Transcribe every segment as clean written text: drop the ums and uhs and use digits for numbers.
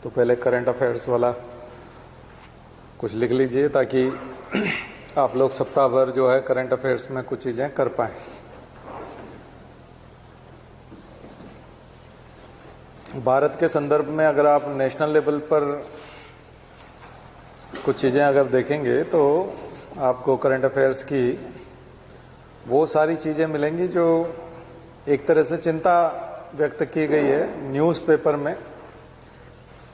तो पहले current affairs वाला कुछ लिख लीजिए ताकि आप लोग सप्ताह भर जो है करंट अफेयर्स में कुछ चीज़ें कर पाएं। भारत के संदर्भ में अगर आप नेशनल लेवल पर कुछ चीज़ें अगर देखेंगे तो आपको करंट अफेयर्स की वो सारी चीज़ें मिलेंगी जो एक तरह से चिंता व्यक्त की गई है न्यूज़पेपर में।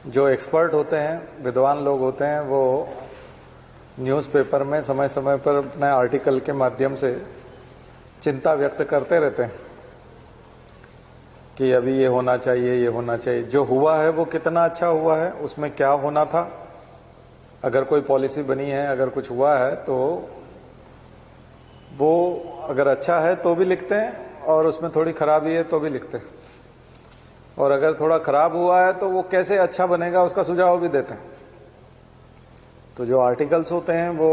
जो एक्सपर्ट होते हैं, विद्वान लोग होते हैं, वो न्यूज़पेपर में समय समय पर अपने आर्टिकल के माध्यम से चिंता व्यक्त करते रहते हैं कि अभी ये होना चाहिए, ये होना चाहिए। जो हुआ है वो कितना अच्छा हुआ है, उसमें क्या होना था, अगर कोई पॉलिसी बनी है, अगर कुछ हुआ है तो वो अगर अच्छा है तो भी लिखते हैं और उसमें थोड़ी खराबी है तो भी लिखते हैं, और अगर थोड़ा खराब हुआ है तो वो कैसे अच्छा बनेगा उसका सुझाव भी देते हैं। तो जो आर्टिकल्स होते हैं वो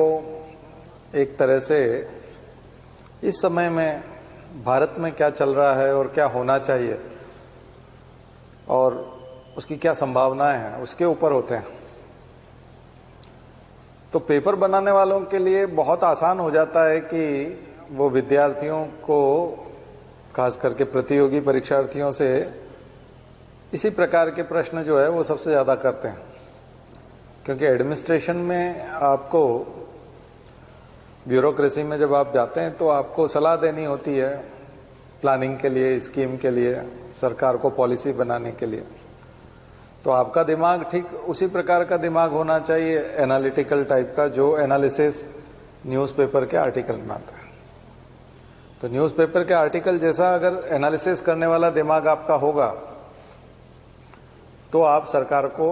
एक तरह से इस समय में भारत में क्या चल रहा है और क्या होना चाहिए और उसकी क्या संभावनाएं हैं उसके ऊपर होते हैं। तो पेपर बनाने वालों के लिए बहुत आसान हो जाता है कि वो विद्यार्थियों को, खास करके प्रतियोगी परीक्षार्थियों से इसी प्रकार के प्रश्न जो है वो सबसे ज़्यादा करते हैं, क्योंकि एडमिनिस्ट्रेशन में आपको, ब्यूरोक्रेसी में जब आप जाते हैं तो आपको सलाह देनी होती है प्लानिंग के लिए, स्कीम के लिए, सरकार को पॉलिसी बनाने के लिए। तो आपका दिमाग ठीक उसी प्रकार का दिमाग होना चाहिए, एनालिटिकल टाइप का, जो एनालिसिस न्यूज़पेपर के आर्टिकल में आता है। तो न्यूज़पेपर के आर्टिकल जैसा अगर एनालिसिस करने वाला दिमाग आपका होगा तो आप सरकार को,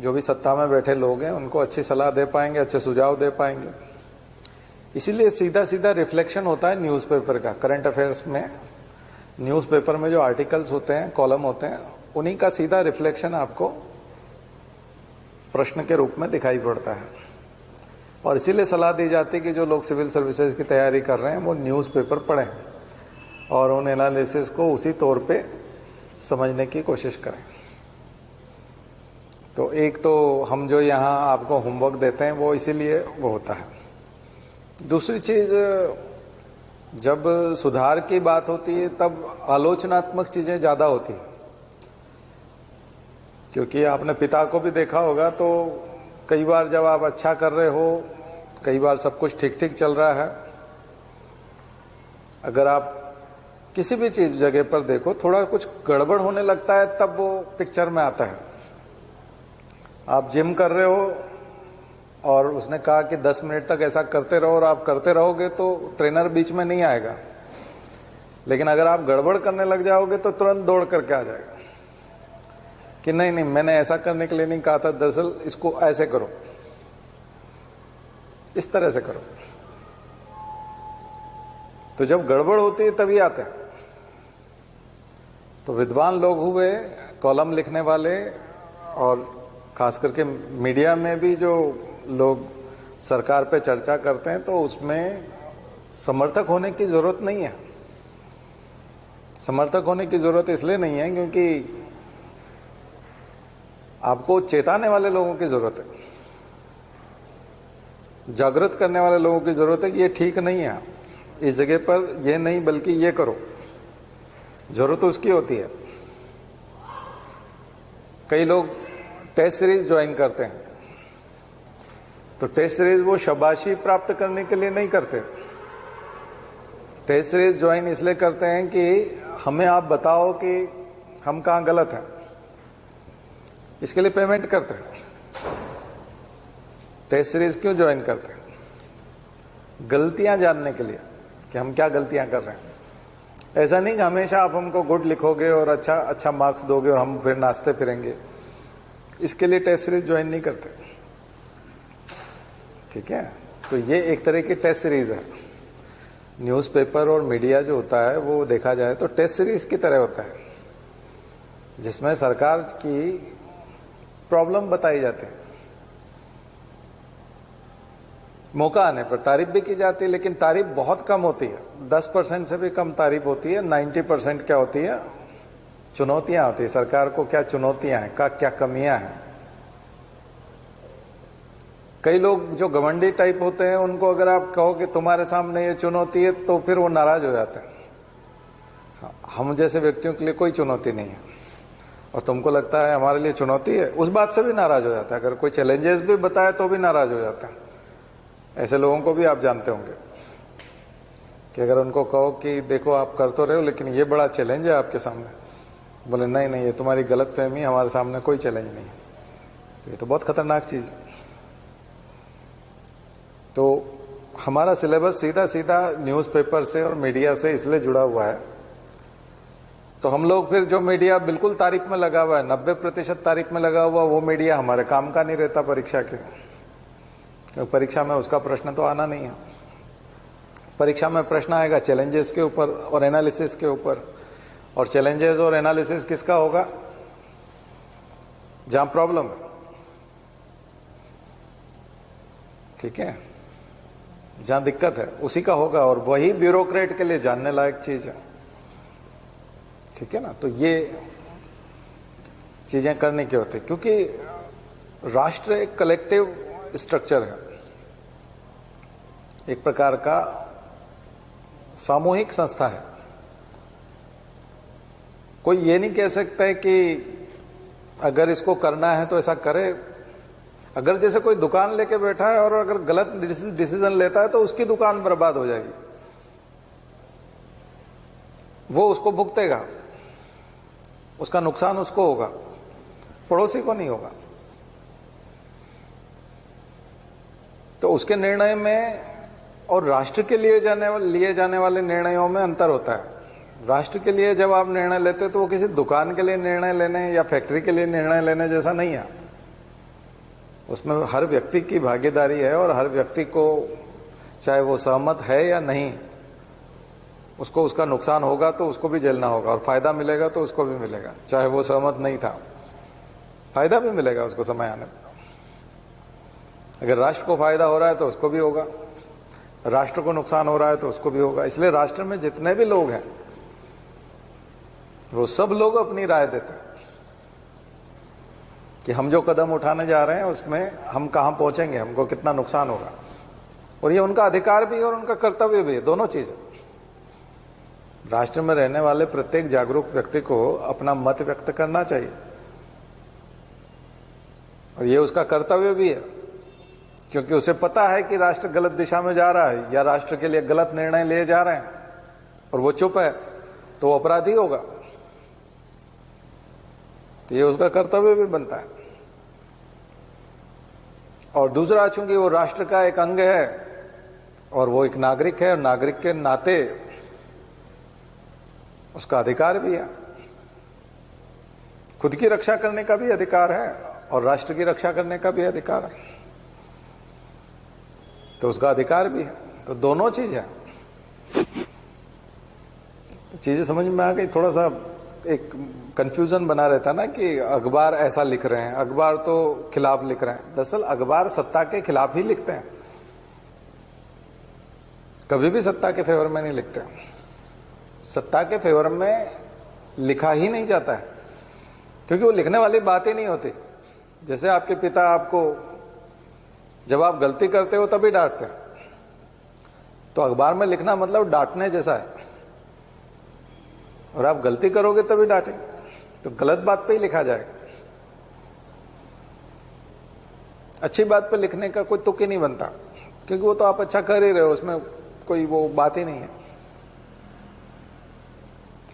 जो भी सत्ता में बैठे लोग हैं, उनको अच्छी सलाह दे पाएंगे, अच्छे सुझाव दे पाएंगे। इसीलिए सीधा सीधा रिफ्लेक्शन होता है न्यूज़पेपर का। करंट अफेयर्स में न्यूज़पेपर में जो आर्टिकल्स होते हैं, कॉलम होते हैं, उन्हीं का सीधा रिफ्लेक्शन आपको प्रश्न के रूप में दिखाई पड़ता है। और इसीलिए सलाह दी जाती है कि जो लोग सिविल सर्विसेज की तैयारी कर रहे हैं वो न्यूज़पेपर पढ़ें और उन एनालिसिस को उसी तौर पे समझने की कोशिश करें। तो एक तो हम जो यहाँ आपको होमवर्क देते हैं वो इसीलिए वो होता है। दूसरी चीज, जब सुधार की बात होती है तब आलोचनात्मक चीजें ज्यादा होती है, क्योंकि आपने पिता को भी देखा होगा तो कई बार जब आप अच्छा कर रहे हो, कई बार सब कुछ ठीक ठीक चल रहा है, अगर आप किसी भी चीज जगह पर देखो थोड़ा कुछ गड़बड़ होने लगता है तब वो पिक्चर में आता है। आप जिम कर रहे हो और उसने कहा कि 10 मिनट तक ऐसा करते रहो और आप करते रहोगे तो ट्रेनर बीच में नहीं आएगा, लेकिन अगर आप गड़बड़ करने लग जाओगे तो तुरंत दौड़ करके आ जाएगा कि नहीं नहीं, मैंने ऐसा करने के लिए नहीं कहा था, दरअसल इसको ऐसे करो, इस तरह से करो। तो जब गड़बड़ होती है तभी आते हैं। तो विद्वान लोग हुए, कॉलम लिखने वाले, और खास करके मीडिया में भी जो लोग सरकार पे चर्चा करते हैं, तो उसमें समर्थक होने की जरूरत नहीं है। समर्थक होने की जरूरत इसलिए नहीं है क्योंकि आपको चेताने वाले लोगों की जरूरत है, जागृत करने वाले लोगों की जरूरत है कि ये ठीक नहीं है, इस जगह पर ये नहीं बल्कि ये करो। जरूरत उसकी होती है। कई लोग टेस्ट सीरीज ज्वाइन करते हैं, तो टेस्ट सीरीज वो शाबाशी प्राप्त करने के लिए नहीं करते। टेस्ट सीरीज ज्वाइन इसलिए करते हैं कि हमें आप बताओ कि हम कहां गलत हैं, इसके लिए पेमेंट करते हैं। टेस्ट सीरीज क्यों ज्वाइन करते हैं? गलतियां जानने के लिए कि हम क्या गलतियां कर रहे हैं। ऐसा नहीं कि हमेशा आप हमको गुड लिखोगे और अच्छा मार्क्स दोगे और हम फिर नाचते फिरेंगे। इसके लिए टेस्ट सीरीज ज्वाइन नहीं करते, ठीक है। तो ये एक तरह की टेस्ट सीरीज है। न्यूज़पेपर और मीडिया जो होता है वो देखा जाए तो टेस्ट सीरीज की तरह होता है, जिसमें सरकार की प्रॉब्लम बताई जाती है। मौका आने पर तारीफ भी की जाती है, लेकिन तारीफ बहुत कम होती है। 10% से भी कम तारीफ होती है। 90% क्या होती है, चुनौतियां होती है, सरकार को क्या चुनौतियां हैं, क्या कमियां हैं। कई लोग जो घमंडी टाइप होते हैं उनको अगर आप कहो कि तुम्हारे सामने ये चुनौती है तो फिर वो नाराज हो जाते हैं। हम जैसे व्यक्तियों के लिए कोई चुनौती नहीं है और तुमको लगता है हमारे लिए चुनौती है, उस बात से भी नाराज हो जाता है। अगर कोई चैलेंजेस भी बताए तो भी नाराज हो जाता है। ऐसे लोगों को भी आप जानते होंगे कि अगर उनको कहो कि देखो आप कर तो रहे हो लेकिन ये बड़ा चैलेंज है आपके सामने, बोले नहीं नहीं ये तुम्हारी गलत फहमी, हमारे सामने कोई चैलेंज नहीं है। तो ये तो बहुत खतरनाक चीज है। तो हमारा सिलेबस सीधा सीधा न्यूज़पेपर से और मीडिया से इसलिए जुड़ा हुआ है। तो हम लोग फिर जो मीडिया बिल्कुल तारीफ में लगा हुआ है, 90% तारीफ में लगा हुआ, वो मीडिया हमारे काम का नहीं रहता परीक्षा के, क्योंकि परीक्षा में उसका प्रश्न तो आना नहीं है। परीक्षा में प्रश्न आएगा चैलेंजेस के ऊपर और एनालिसिस के ऊपर, और चैलेंजेस और एनालिसिस किसका होगा? जहां प्रॉब्लम है, ठीक है, जहां दिक्कत है उसी का होगा, और वही ब्यूरोक्रेट के लिए जानने लायक चीज है, ठीक है ना। तो ये चीजें करने की होती है, क्योंकि राष्ट्र एक कलेक्टिव स्ट्रक्चर है, एक प्रकार का सामूहिक संस्था है। कोई ये नहीं कह सकता है कि अगर इसको करना है तो ऐसा करे। अगर जैसे कोई दुकान लेके बैठा है और अगर गलत डिसीजन लेता है तो उसकी दुकान बर्बाद हो जाएगी, वो उसको भुगतेगा, उसका नुकसान उसको होगा, पड़ोसी को नहीं होगा। तो उसके निर्णय में और राष्ट्र के लिए लिए जाने वाले निर्णयों में अंतर होता है। राष्ट्र के लिए जब आप निर्णय लेते तो वो किसी दुकान के लिए निर्णय लेने या फैक्ट्री के लिए निर्णय लेने जैसा नहीं है। उसमें हर व्यक्ति की भागीदारी है और हर व्यक्ति को, चाहे वो सहमत है या नहीं, उसको उसका नुकसान होगा तो उसको भी झेलना होगा, और फायदा मिलेगा तो उसको भी मिलेगा। चाहे वो सहमत नहीं था, फायदा भी मिलेगा उसको समय आने पर। अगर राष्ट्र को फायदा हो रहा है तो उसको भी होगा, राष्ट्र को नुकसान हो रहा है तो उसको भी होगा। इसलिए राष्ट्र में जितने भी लोग हैं वो सब लोग अपनी राय देते हैं कि हम जो कदम उठाने जा रहे हैं उसमें हम कहां पहुंचेंगे, हमको कितना नुकसान होगा। और ये उनका अधिकार भी है और उनका कर्तव्य भी है, दोनों चीजें। राष्ट्र में रहने वाले प्रत्येक जागरूक व्यक्ति को अपना मत व्यक्त करना चाहिए, और ये उसका कर्तव्य भी है, क्योंकि उसे पता है कि राष्ट्र गलत दिशा में जा रहा है या राष्ट्र के लिए गलत निर्णय लिए जा रहे हैं और वो चुप है तो वो अपराधी होगा। तो ये उसका कर्तव्य भी बनता है। और दूसरा, चूंकि वो राष्ट्र का एक अंग है और वो एक नागरिक है, और नागरिक के नाते उसका अधिकार भी है, खुद की रक्षा करने का भी अधिकार है और राष्ट्र की रक्षा करने का भी अधिकार है, तो उसका अधिकार भी है। तो दोनों चीजें, तो चीजें समझ में आ गई। थोड़ा सा एक कंफ्यूजन बना रहता ना कि अखबार ऐसा लिख रहे हैं, अखबार तो खिलाफ लिख रहे हैं। दरअसल अखबार सत्ता के खिलाफ ही लिखते हैं, कभी भी सत्ता के फेवर में नहीं लिखते। सत्ता के फेवर में लिखा ही नहीं जाता है, क्योंकि वो लिखने वाली बात ही नहीं होती। जैसे आपके पिता आपको जब आप गलती करते हो तभी डांटते हैं, तो अखबार में लिखना मतलब डांटने जैसा है, और आप गलती करोगे तभी डांटेंगे, तो गलत बात पे ही लिखा जाएगा। अच्छी बात पे लिखने का कोई तुक ही नहीं बनता, क्योंकि वो तो आप अच्छा कर ही रहे हो, उसमें कोई वो बात ही नहीं है।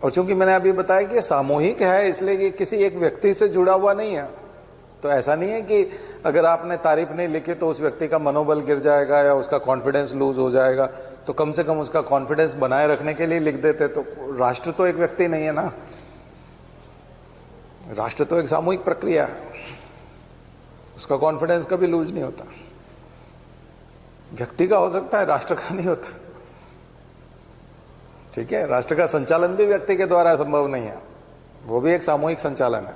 और चूंकि मैंने अभी बताया कि सामूहिक है, इसलिए कि किसी एक व्यक्ति से जुड़ा हुआ नहीं है, तो ऐसा नहीं है कि अगर आपने तारीफ नहीं लिखी तो उस व्यक्ति का मनोबल गिर जाएगा या उसका कॉन्फिडेंस लूज हो जाएगा। तो कम से कम उसका कॉन्फिडेंस बनाए रखने के लिए लिख देते। तो राष्ट्र तो एक व्यक्ति नहीं है ना, राष्ट्र तो एक सामूहिक प्रक्रिया है, उसका कॉन्फिडेंस कभी लूज नहीं होता। व्यक्ति का हो सकता है, राष्ट्र का नहीं होता, ठीक है। राष्ट्र का संचालन भी व्यक्ति के द्वारा संभव नहीं है, वो भी एक सामूहिक संचालन है।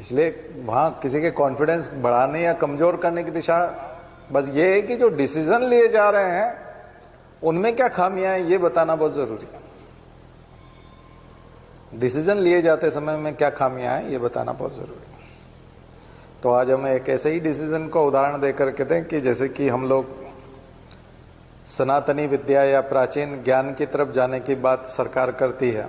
इसलिए वहां किसी के कॉन्फिडेंस बढ़ाने या कमजोर करने की दिशा बस ये है कि जो डिसीजन लिए जा रहे हैं उनमें क्या खामियां हैं ये बताना बहुत जरूरी है। डिसीजन लिए जाते समय में क्या खामियां हैं ये बताना बहुत जरूरी है। तो आज हम एक ऐसे ही डिसीजन को उदाहरण देकर कहते हैं कि जैसे कि हम लोग सनातनी विद्या या प्राचीन ज्ञान की तरफ जाने की बात सरकार करती है।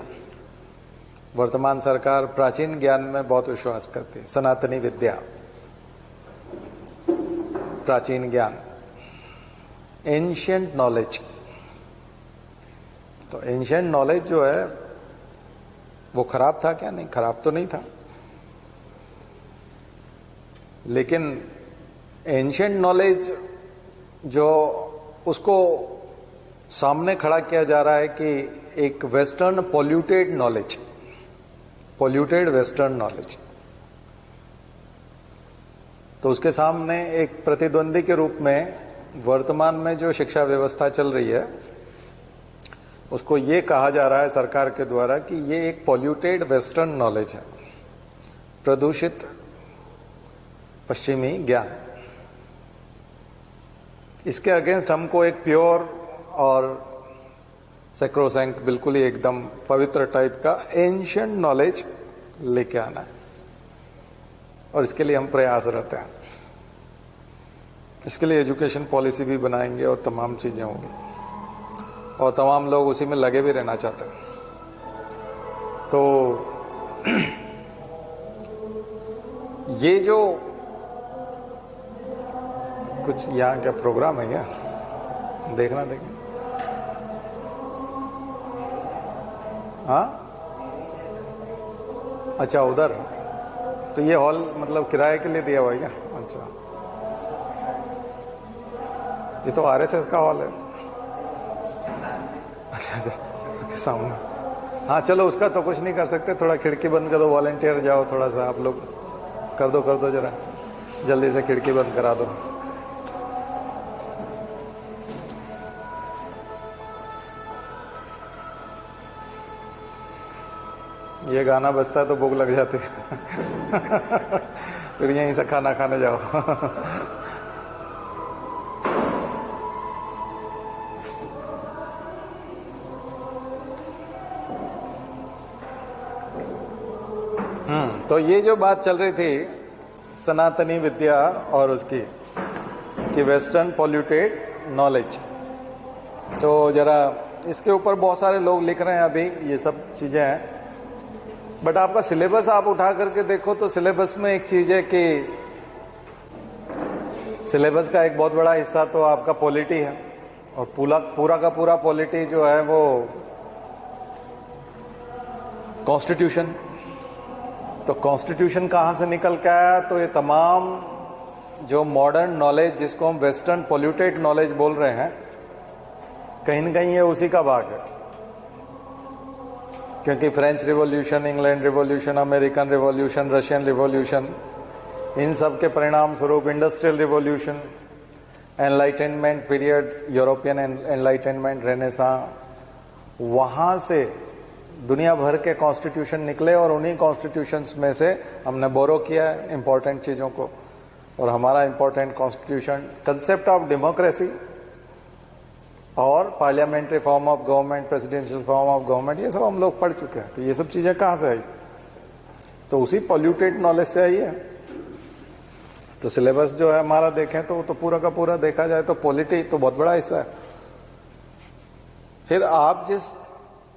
वर्तमान सरकार प्राचीन ज्ञान में बहुत विश्वास करती है। सनातनी विद्या, प्राचीन ज्ञान, एंशिएंट नॉलेज। तो एंशिएंट नॉलेज जो है वो खराब था क्या? नहीं, खराब तो नहीं था, लेकिन एंशिएंट नॉलेज जो उसको सामने खड़ा किया जा रहा है कि एक western polluted knowledge, polluted western knowledge. तो उसके सामने एक प्रतिद्वंदी के रूप में वर्तमान में जो शिक्षा व्यवस्था चल रही है उसको ये कहा जा रहा है सरकार के द्वारा कि ये एक पॉल्यूटेड वेस्टर्न नॉलेज है, प्रदूषित पश्चिमी ज्ञान। इसके अगेंस्ट हमको एक प्योर और सैक्रोसैंक्ट, बिल्कुल ही एकदम पवित्र टाइप का एंशिएंट नॉलेज लेके आना है, और इसके लिए हम प्रयासरत हैं। इसके लिए एजुकेशन पॉलिसी भी बनाएंगे और तमाम चीजें होंगी, और तमाम लोग उसी में लगे भी रहना चाहते हैं। तो ये जो कुछ यहाँ क्या प्रोग्राम है क्या? देखना देखें। हाँ, अच्छा, उधर। तो ये हॉल मतलब किराए के लिए दिया हुआ है क्या? अच्छा, ये तो आरएसएस का हॉल है। अच्छा अच्छा, सामने। हाँ चलो, उसका तो कुछ नहीं कर सकते, थोड़ा खिड़की बंद कर दो, वॉलंटियर जाओ, थोड़ा सा आप लोग कर दो जरा, जल्दी से खिड़की बंद करा दो। ये गाना बजता है तो भूख लग जाती है फिर यहीं से खाना खाने जाओ तो ये जो बात चल रही थी सनातनी विद्या और उसकी कि वेस्टर्न पॉल्यूटेड नॉलेज, तो जरा इसके ऊपर बहुत सारे लोग लिख रहे हैं अभी, ये सब चीजें हैं। बट आपका सिलेबस आप उठा करके देखो तो सिलेबस में एक चीज है कि सिलेबस का एक बहुत बड़ा हिस्सा तो आपका पॉलिटी है, और पूरा का पूरा पॉलिटी जो है वो कॉन्स्टिट्यूशन। तो कॉन्स्टिट्यूशन कहां से निकल के आया? तो ये तमाम जो मॉडर्न नॉलेज जिसको हम वेस्टर्न पॉल्यूटेड नॉलेज बोल रहे हैं, कहीं न कहीं ये उसी का भाग है। क्योंकि French revolution, England revolution, American revolution, Russian revolution, इन सब के परिणाम स्वरूप industrial revolution, enlightenment period, European enlightenment, renaissance, वहां से दुनिया भर के कॉन्स्टिट्यूशन निकले, और उन्हीं कॉन्स्टिट्यूशंस में से हमने बोरो किया है इंपॉर्टेंट चीजों को। और हमारा important constitution concept of democracy और parliamentary form of government, presidential form of government, ये सब हम लोग पढ़ चुके हैं। तो ये सब चीजें कहां से आई? तो उसी पॉल्यूटेड नॉलेज से आई है। तो सिलेबस जो है हमारा देखें तो पूरा का पूरा देखा जाए तो पॉलिटी तो बहुत बड़ा हिस्सा है। फिर आप जिस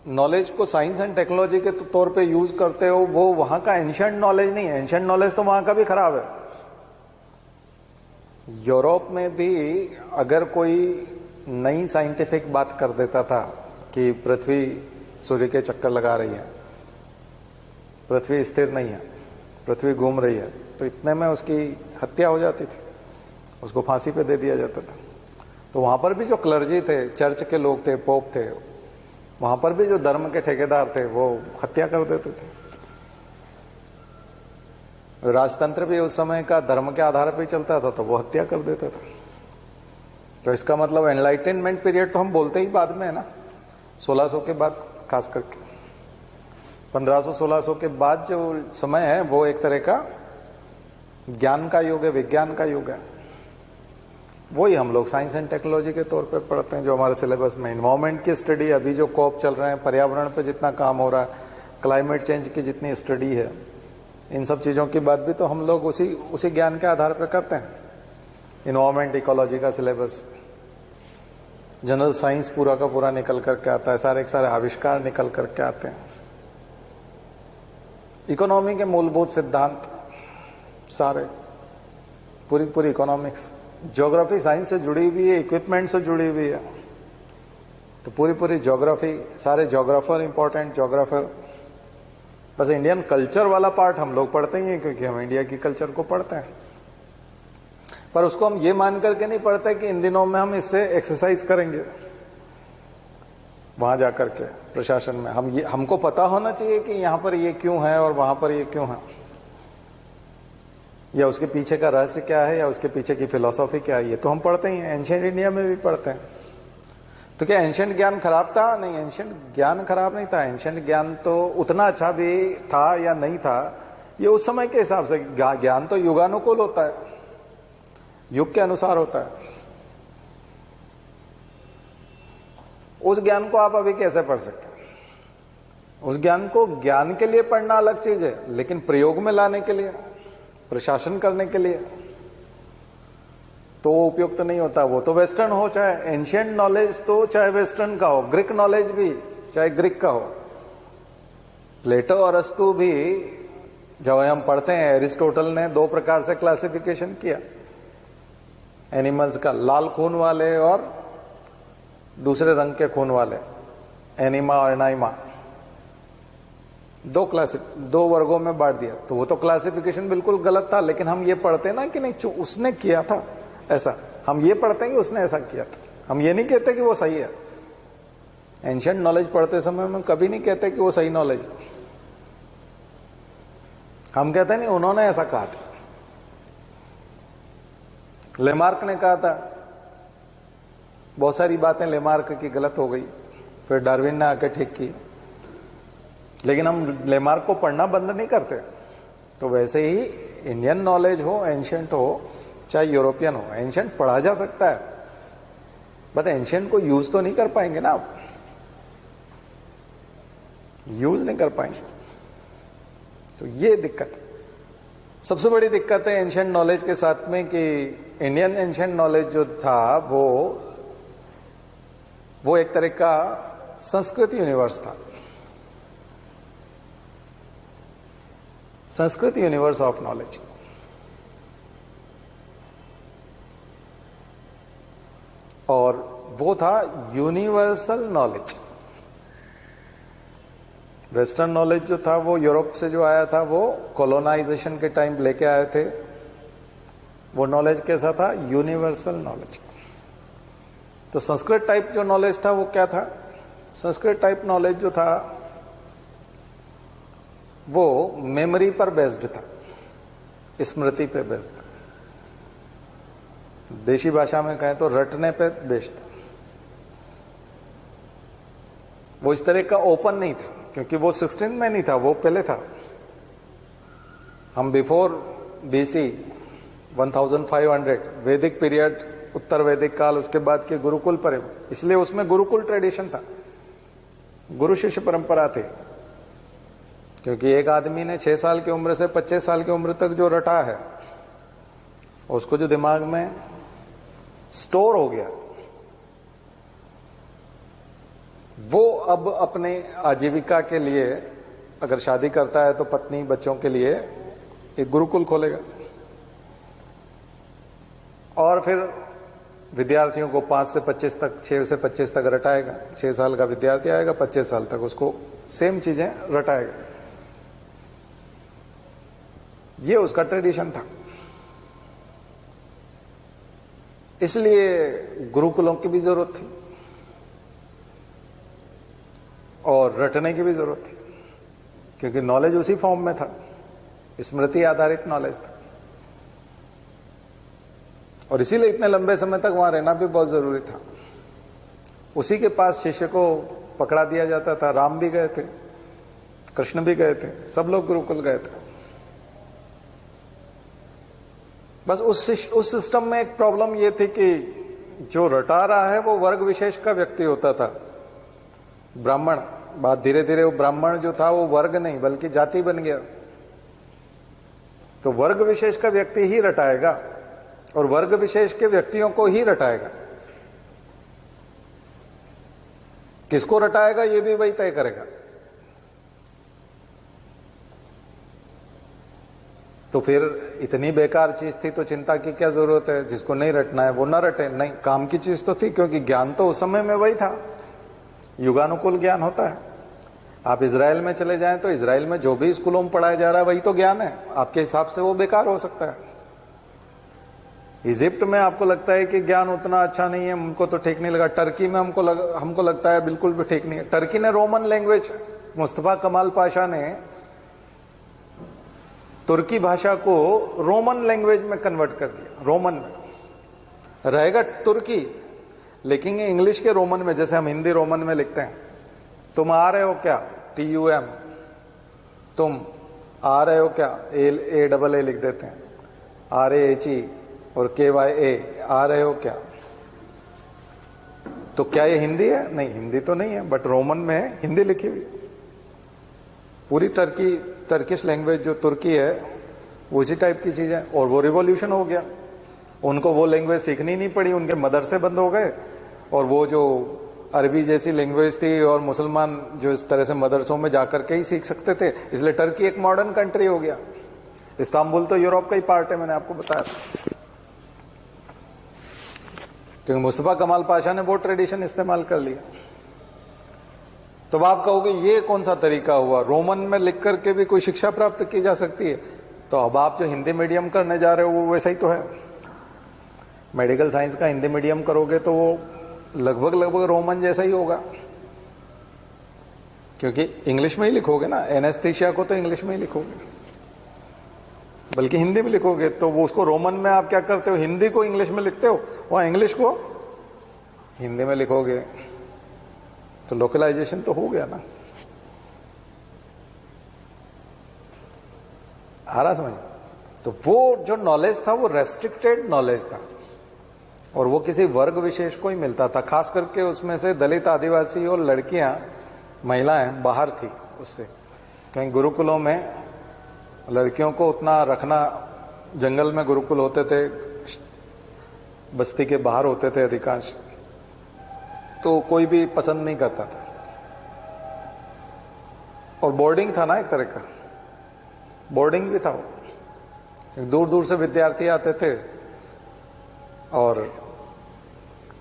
नॉलेज को साइंस एंड टेक्नोलॉजी के तौर पे यूज करते हो वो वहां का एंशिएंट नॉलेज नहीं है। एंशिएंट नॉलेज तो वहां का भी खराब है। यूरोप में भी अगर कोई नई साइंटिफिक बात कर देता था कि पृथ्वी सूर्य के चक्कर लगा रही है, पृथ्वी स्थिर नहीं है, पृथ्वी घूम रही है, तो इतने में उसकी हत्या हो जाती थी, उसको फांसी पे दे दिया जाता था। तो वहां पर भी जो क्लर्जी थे, चर्च के लोग थे, पोप थे, वहां पर भी जो धर्म के ठेकेदार थे वो हत्या कर देते थे। राजतंत्र भी उस समय का धर्म के आधार पर ही चलता था, तो वो हत्या कर देता था। तो इसका मतलब एनलाइटनमेंट पीरियड तो हम बोलते ही बाद में है ना, 1600 के बाद, खास करके 1500-1600 के बाद जो समय है वो एक तरह का ज्ञान का युग है, विज्ञान का युग है। वही हम लोग साइंस एंड टेक्नोलॉजी के तौर पे पढ़ते हैं, जो हमारे सिलेबस में। इन्वायरमेंट की स्टडी, अभी जो कोप चल रहे हैं, पर्यावरण पे जितना काम हो रहा है, क्लाइमेट चेंज की जितनी स्टडी है, इन सब चीज़ों की बात भी तो हम लोग उसी ज्ञान के आधार पर करते हैं। इन्वायरमेंट इकोलॉजी का सिलेबस, जनरल साइंस पूरा का पूरा निकल करके आता है, सारे के सारे आविष्कार निकल करके आते हैं, इकोनॉमी के मूलभूत सिद्धांत सारे, पूरी इकोनॉमिक्स, ज्योग्राफी साइंस से जुड़ी हुई है, इक्विपमेंट से जुड़ी हुई है, तो पूरी ज्योग्राफी, सारे ज्योग्राफर, इंपॉर्टेंट ज्योग्राफर। बस इंडियन कल्चर वाला पार्ट हम लोग पढ़ते ही हैं क्योंकि हम इंडिया की कल्चर को पढ़ते हैं, पर उसको हम ये मान करके नहीं पढ़ते कि इन दिनों में हम इससे एक्सरसाइज करेंगे वहां जाकर के प्रशासन में। हमको पता होना चाहिए कि यहां पर ये क्यों है और वहां पर ये क्यों है, या उसके पीछे का रहस्य क्या है, या उसके पीछे की फिलॉसफी क्या है, ये तो हम पढ़ते ही हैं, एंशिएंट इंडिया में भी पढ़ते हैं। तो क्या एंशिएंट ज्ञान खराब था? नहीं, एंशिएंट ज्ञान खराब नहीं था। एंशिएंट ज्ञान तो उतना अच्छा भी था या नहीं था, ये उस समय के हिसाब से। ज्ञान तो युगानुकूल होता है, युग के अनुसार होता है। उस ज्ञान को आप अभी कैसे पढ़ सकते हैं? उस ज्ञान को ज्ञान के लिए पढ़ना अलग चीज है, लेकिन प्रयोग में लाने के लिए, प्रशासन करने के लिए तो उपयुक्त नहीं होता। वो तो वेस्टर्न हो, चाहे एंशिएंट नॉलेज तो चाहे वेस्टर्न का हो, ग्रीक नॉलेज भी चाहे ग्रीक का हो। प्लेटो और अरस्तु भी जब हम पढ़ते हैं, एरिस्टोटल ने 2 प्रकार से क्लासिफिकेशन किया एनिमल्स का, लाल खून वाले और दूसरे रंग के खून वाले, एनिमा और एनाइमा, 2 वर्गों में बांट दिया। तो वो तो क्लासिफिकेशन बिल्कुल गलत था, लेकिन हम ये पढ़ते ना कि नहीं उसने किया था ऐसा, हम ये पढ़ते हैं कि उसने ऐसा किया था, हम ये नहीं कहते कि वो सही है। एंशिएंट नॉलेज पढ़ते समय हम कभी नहीं कहते कि वो सही नॉलेज है, हम कहते हैं नहीं उन्होंने ऐसा कहा था, लेमार्क ने कहा था। बहुत सारी बातें लेमार्क की गलत हो गई, फिर डार्विन ने आके ठीक की, लेकिन हम लेमार्क को पढ़ना बंद नहीं करते। तो वैसे ही इंडियन नॉलेज हो, एंशिएंट हो चाहे यूरोपियन हो, एंशिएंट पढ़ा जा सकता है, बट एंशिएंट को यूज तो नहीं कर पाएंगे ना आप, यूज नहीं कर पाएंगे। तो ये दिक्कत है, सबसे बड़ी दिक्कत है एंशिएंट नॉलेज के साथ में कि इंडियन एंशिएंट नॉलेज जो था वो एक तरह का संस्कृत यूनिवर्स था, संस्कृत यूनिवर्स ऑफ नॉलेज। और वो था यूनिवर्सल नॉलेज। वेस्टर्न नॉलेज जो था वो यूरोप से जो आया था, वो कॉलोनाइजेशन के टाइम लेके आए थे, वो नॉलेज कैसा था? Universal knowledge. तो संस्कृत टाइप जो नॉलेज था वो क्या था? संस्कृत टाइप नॉलेज जो था वो मेमोरी पर बेस्ड था, स्मृति पे बेस्ड था, देशी भाषा में कहें तो रटने पे बेस्ड था। वो इस तरह का ओपन नहीं था, क्योंकि वो 16 में नहीं था, वो पहले था। हम बिफोर BC 1500 वैदिक पीरियड, उत्तर वैदिक काल, उसके बाद के गुरुकुल पर, इसलिए उसमें गुरुकुल ट्रेडिशन था, गुरु शिष्य परंपरा थी। क्योंकि एक आदमी ने 6 साल की उम्र से 25 साल की उम्र तक जो रटा है, उसको जो दिमाग में स्टोर हो गया, वो अब अपने आजीविका के लिए अगर शादी करता है तो पत्नी बच्चों के लिए एक गुरुकुल खोलेगा, और फिर विद्यार्थियों को 5 से 25 तक, 6 से 25 तक रटाएगा। 6 साल का विद्यार्थी आएगा, 25 साल तक उसको सेम चीजें रटाएगा। ये उसका ट्रेडिशन था। इसलिए गुरुकुलों की भी जरूरत थी और रटने की भी जरूरत थी, क्योंकि नॉलेज उसी फॉर्म में था, स्मृति आधारित नॉलेज था। और इसीलिए इतने लंबे समय तक वहां रहना भी बहुत जरूरी था। उसी के पास शिष्य को पकड़ा दिया जाता था। राम भी गए थे, कृष्ण भी गए थे, सब लोग गुरुकुल गए थे। बस उस सिस्टम में एक प्रॉब्लम यह थी कि जो रटा रहा है वो वर्ग विशेष का व्यक्ति होता था, ब्राह्मण। बात धीरे धीरे वो ब्राह्मण जो था वो वर्ग नहीं बल्कि जाति बन गया। तो वर्ग विशेष का व्यक्ति ही रटाएगा और वर्ग विशेष के व्यक्तियों को ही रटाएगा। किसको रटाएगा ये भी वही तय करेगा। तो फिर इतनी बेकार चीज थी तो चिंता की क्या जरूरत है। जिसको नहीं रटना है वो ना रटे। नहीं, काम की चीज तो थी, क्योंकि ज्ञान तो उस समय में वही था। युगानुकूल ज्ञान होता है। आप इजराइल में चले जाएं तो इजराइल में जो भी स्कूलों में पढ़ाया जा रहा है वही तो ज्ञान है। आपके हिसाब से वो बेकार हो सकता है। इजिप्ट में आपको लगता है कि ज्ञान उतना अच्छा नहीं है, हमको तो ठीक नहीं लगा। टर्की में हमको लगता है बिल्कुल भी ठीक नहीं है। टर्की ने रोमन लैंग्वेज, मुस्तफा कमाल पाशा ने तुर्की भाषा को रोमन लैंग्वेज में कन्वर्ट कर दिया। रोमन में रहेगा तुर्की, लेकिन ये इंग्लिश के रोमन में, जैसे हम हिंदी रोमन में लिखते हैं। तुम आ रहे हो क्या, TUM, तुम आ रहे हो क्या, A लिख देते हैं, RAHE और KYA, आ रहे हो क्या। तो क्या ये हिंदी है? नहीं, हिंदी तो नहीं है, बट रोमन में है, हिंदी लिखी हुई। पूरी टर्किश लैंग्वेज जो तुर्की है वो इसी टाइप की चीज है। और वो रिवॉल्यूशन हो गया, उनको वो लैंग्वेज सीखनी नहीं पड़ी, उनके मदरसे बंद हो गए। और वो जो अरबी जैसी लैंग्वेज थी और मुसलमान जो इस तरह से मदरसों में जाकर के ही सीख सकते थे, इसलिए टर्की एक मॉडर्न कंट्री हो गया। इस्तांबुल तो यूरोप का ही पार्ट है, मैंने आपको बताया था। क्योंकि मुस्तफा कमाल पाशा ने वो ट्रेडिशन इस्तेमाल कर लिया। तो आप कहोगे ये कौन सा तरीका हुआ, रोमन में लिख करके भी कोई शिक्षा प्राप्त की जा सकती है। तो अब आप जो हिंदी मीडियम करने जा रहे हो वो वैसा ही तो है। मेडिकल साइंस का हिंदी मीडियम करोगे तो वो लगभग रोमन जैसा ही होगा, क्योंकि इंग्लिश में ही लिखोगे ना। एनेस्थीसिया को तो इंग्लिश में ही लिखोगे, बल्कि हिंदी में लिखोगे। तो वो उसको रोमन में आप क्या करते हो, हिंदी को इंग्लिश में लिखते हो, वहां इंग्लिश को हिंदी में लिखोगे। तो लोकलाइजेशन तो हो गया ना। आ रहा समझ। तो वो जो नॉलेज था वो रेस्ट्रिक्टेड नॉलेज था और वो किसी वर्ग विशेष को ही मिलता था। खास करके उसमें से दलित, आदिवासी और लड़कियां, महिलाएं बाहर थी उससे। कहीं गुरुकुलों में लड़कियों को उतना रखना, जंगल में गुरुकुल होते थे, बस्ती के बाहर होते थे अधिकांश, तो कोई भी पसंद नहीं करता था। और बोर्डिंग था ना, एक तरह का बोर्डिंग भी था वो। दूर दूर से विद्यार्थी आते थे और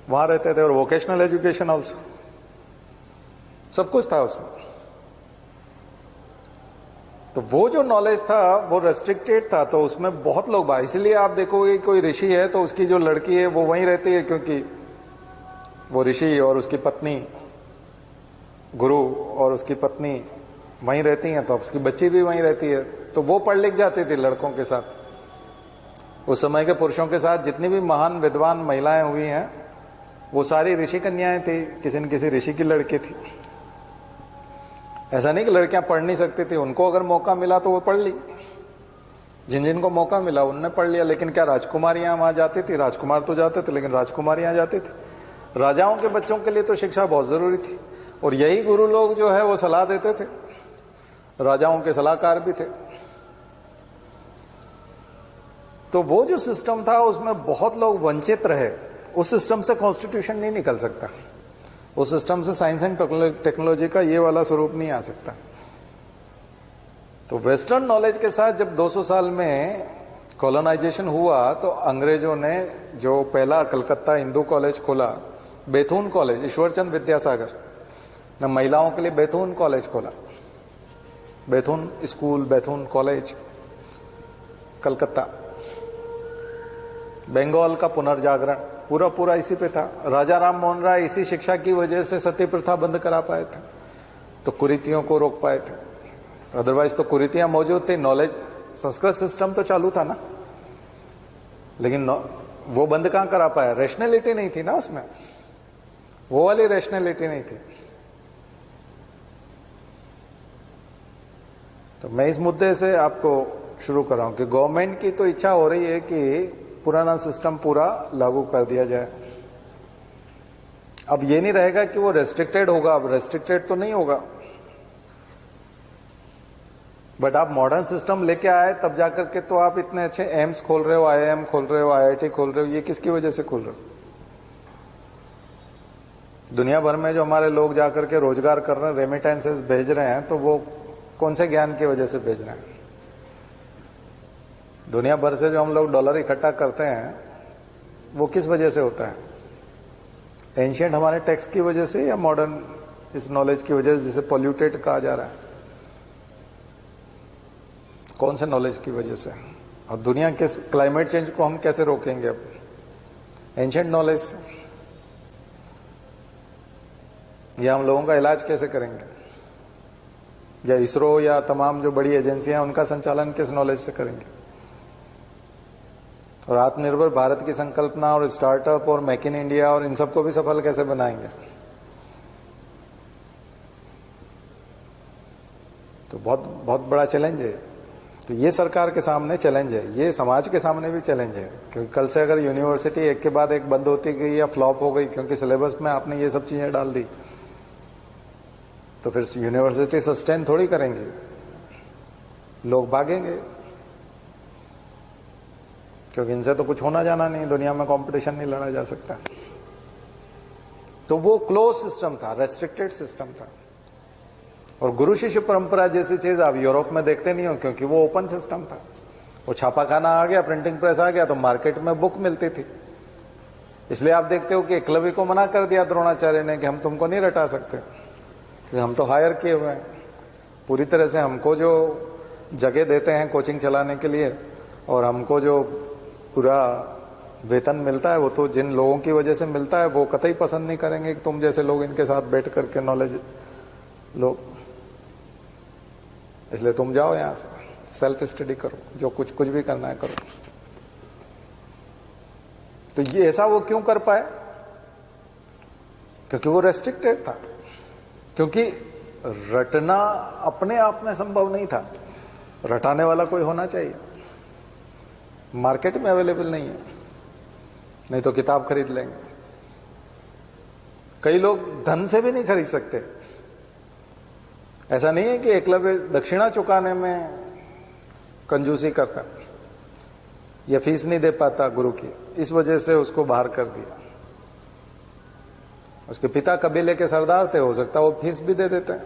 वहां रहते थे, और वोकेशनल एजुकेशन ऑल्सो, सब कुछ था उसमें। तो वो जो नॉलेज था वो रेस्ट्रिक्टेड था, तो उसमें बहुत लोग बाहर। इसलिए आप देखोगे कोई ऋषि है तो उसकी जो लड़की है वो वहीं रहती है, क्योंकि वो ऋषि और उसकी पत्नी, गुरु और उसकी पत्नी वहीं रहती हैं, तो उसकी बच्ची भी वहीं रहती है। तो वो पढ़ लिख जाती थी लड़कों के साथ। उस समय के पुरुषों के साथ जितनी भी महान विद्वान महिलाएं हुई हैं वो सारी ऋषि कन्याएं थी, किसी न किसी ऋषि की लड़की थी। ऐसा नहीं कि लड़कियां पढ़ नहीं सकती थी, उनको अगर मौका मिला तो वो पढ़ ली। जिन जिनको मौका मिला उनने पढ़ लिया। लेकिन क्या राजकुमारियां वहां जाती थी? राजकुमार तो जाते थे, लेकिन राजकुमारियां जाती थी। राजाओं के बच्चों के लिए तो शिक्षा बहुत जरूरी थी, और यही गुरु लोग जो है वो सलाह देते थे, राजाओं के सलाहकार भी थे। तो वो जो सिस्टम था उसमें बहुत लोग वंचित रहे। उस सिस्टम से कॉन्स्टिट्यूशन नहीं निकल सकता, उस सिस्टम से साइंस एंड टेक्नोलॉजी का ये वाला स्वरूप नहीं आ सकता। तो वेस्टर्न नॉलेज के साथ जब 200 साल में कॉलोनाइजेशन हुआ तो अंग्रेजों ने जो पहला कलकत्ता हिंदू कॉलेज खोला, बैथून कॉलेज, ईश्वरचंद विद्यासागर ने महिलाओं के लिए बैथून कॉलेज खोला। बैथून स्कूल, बैथून कॉलेज, कलकत्ता। बंगाल का पुनर्जागरण पूरा इसी पे था। राजा राम मोहन राय इसी शिक्षा की वजह से सती प्रथा बंद करा पाए थे, तो कुरीतियों को रोक पाए थे। अदरवाइज तो कुरीतियां मौजूद थी, नॉलेज संस्कृत सिस्टम तो चालू था ना, लेकिन वो बंद कहां करा पाया? रैशनैलिटी नहीं थी ना उसमें, वो वाली रैशनैलिटी नहीं थी। तो मैं इस मुद्दे से आपको शुरू कर रहा हूं कि गवर्नमेंट की तो इच्छा हो रही है कि पुराना सिस्टम पूरा लागू कर दिया जाए। अब ये नहीं रहेगा कि वो रेस्ट्रिक्टेड होगा, अब रेस्ट्रिक्टेड तो नहीं होगा। बट आप मॉडर्न सिस्टम लेके आए तब जाकर के तो आप इतने अच्छे एम्स खोल रहे हो, आईआईएम खोल रहे हो, आईआईटी खोल रहे हो। ये किसकी वजह से खोल रहे हो? दुनिया भर में जो हमारे लोग जाकर के रोजगार कर रहे हैं, रेमिटेंसेस भेज रहे हैं, तो वो कौन से ज्ञान की वजह से भेज रहे हैं? दुनिया भर से जो हम लोग डॉलर इकट्ठा करते हैं वो किस वजह से होता है? एंशिएंट हमारे टेक्स्ट की वजह से या मॉडर्न इस नॉलेज की वजह से, जिसे पॉल्यूटेड कहा जा रहा है? कौन से नॉलेज की वजह से? और दुनिया के क्लाइमेट चेंज को हम कैसे रोकेंगे? अब एंशिएंट नॉलेज से। या हम लोगों का इलाज कैसे करेंगे? या इसरो या तमाम जो बड़ी एजेंसियां उनका संचालन किस नॉलेज से करेंगे? और आत्मनिर्भर भारत की संकल्पना और स्टार्टअप और मेक इन इंडिया और इन सबको भी सफल कैसे बनाएंगे? तो बहुत बहुत बड़ा चैलेंज है। तो ये सरकार के सामने चैलेंज है, ये समाज के सामने भी चैलेंज है, क्योंकि कल से अगर यूनिवर्सिटी एक के बाद एक बंद होती गई या फ्लॉप हो गई क्योंकि सिलेबस में आपने ये सब चीजें डाल दी, तो फिर यूनिवर्सिटी सस्टेन थोड़ी करेंगे, लोग भागेंगे, क्योंकि इनसे तो कुछ होना जाना नहीं, दुनिया में कंपटीशन नहीं लड़ा जा सकता। तो वो क्लोज सिस्टम था, रेस्ट्रिक्टेड सिस्टम था। और गुरु शिष्य परंपरा जैसी चीज आप यूरोप में देखते नहीं हो, क्योंकि वो ओपन सिस्टम था। वो छापाखाना आ गया, प्रिंटिंग प्रेस आ गया, तो मार्केट में बुक मिलती थी। इसलिए आप देखते हो कि एकलव्य को मना कर दिया द्रोणाचार्य ने कि हम तुमको नहीं रटा सकते, क्योंकि हम तो हायर किए हुए हैं पूरी तरह से। हमको जो जगह देते हैं कोचिंग चलाने के लिए और हमको जो पूरा वेतन मिलता है, वो तो जिन लोगों की वजह से मिलता है वो कतई पसंद नहीं करेंगे कि तुम जैसे लोग इनके साथ बैठ करके नॉलेज लो। इसलिए तुम जाओ यहां से, सेल्फ स्टडी करो, जो कुछ भी करना है करो। तो ये ऐसा वो क्यों कर पाए? क्योंकि वो रेस्ट्रिक्टेड था, क्योंकि रटना अपने आप में संभव नहीं था, रटाने वाला कोई होना चाहिए। मार्केट में अवेलेबल नहीं है, नहीं तो किताब खरीद लेंगे। कई लोग धन से भी नहीं खरीद सकते। ऐसा नहीं है कि एकलव्य दक्षिणा चुकाने में कंजूसी करता या फीस नहीं दे पाता गुरु की, इस वजह से उसको बाहर कर दिया। उसके पिता कबीले के सरदार थे, हो सकता है वो फीस भी दे देते हैं,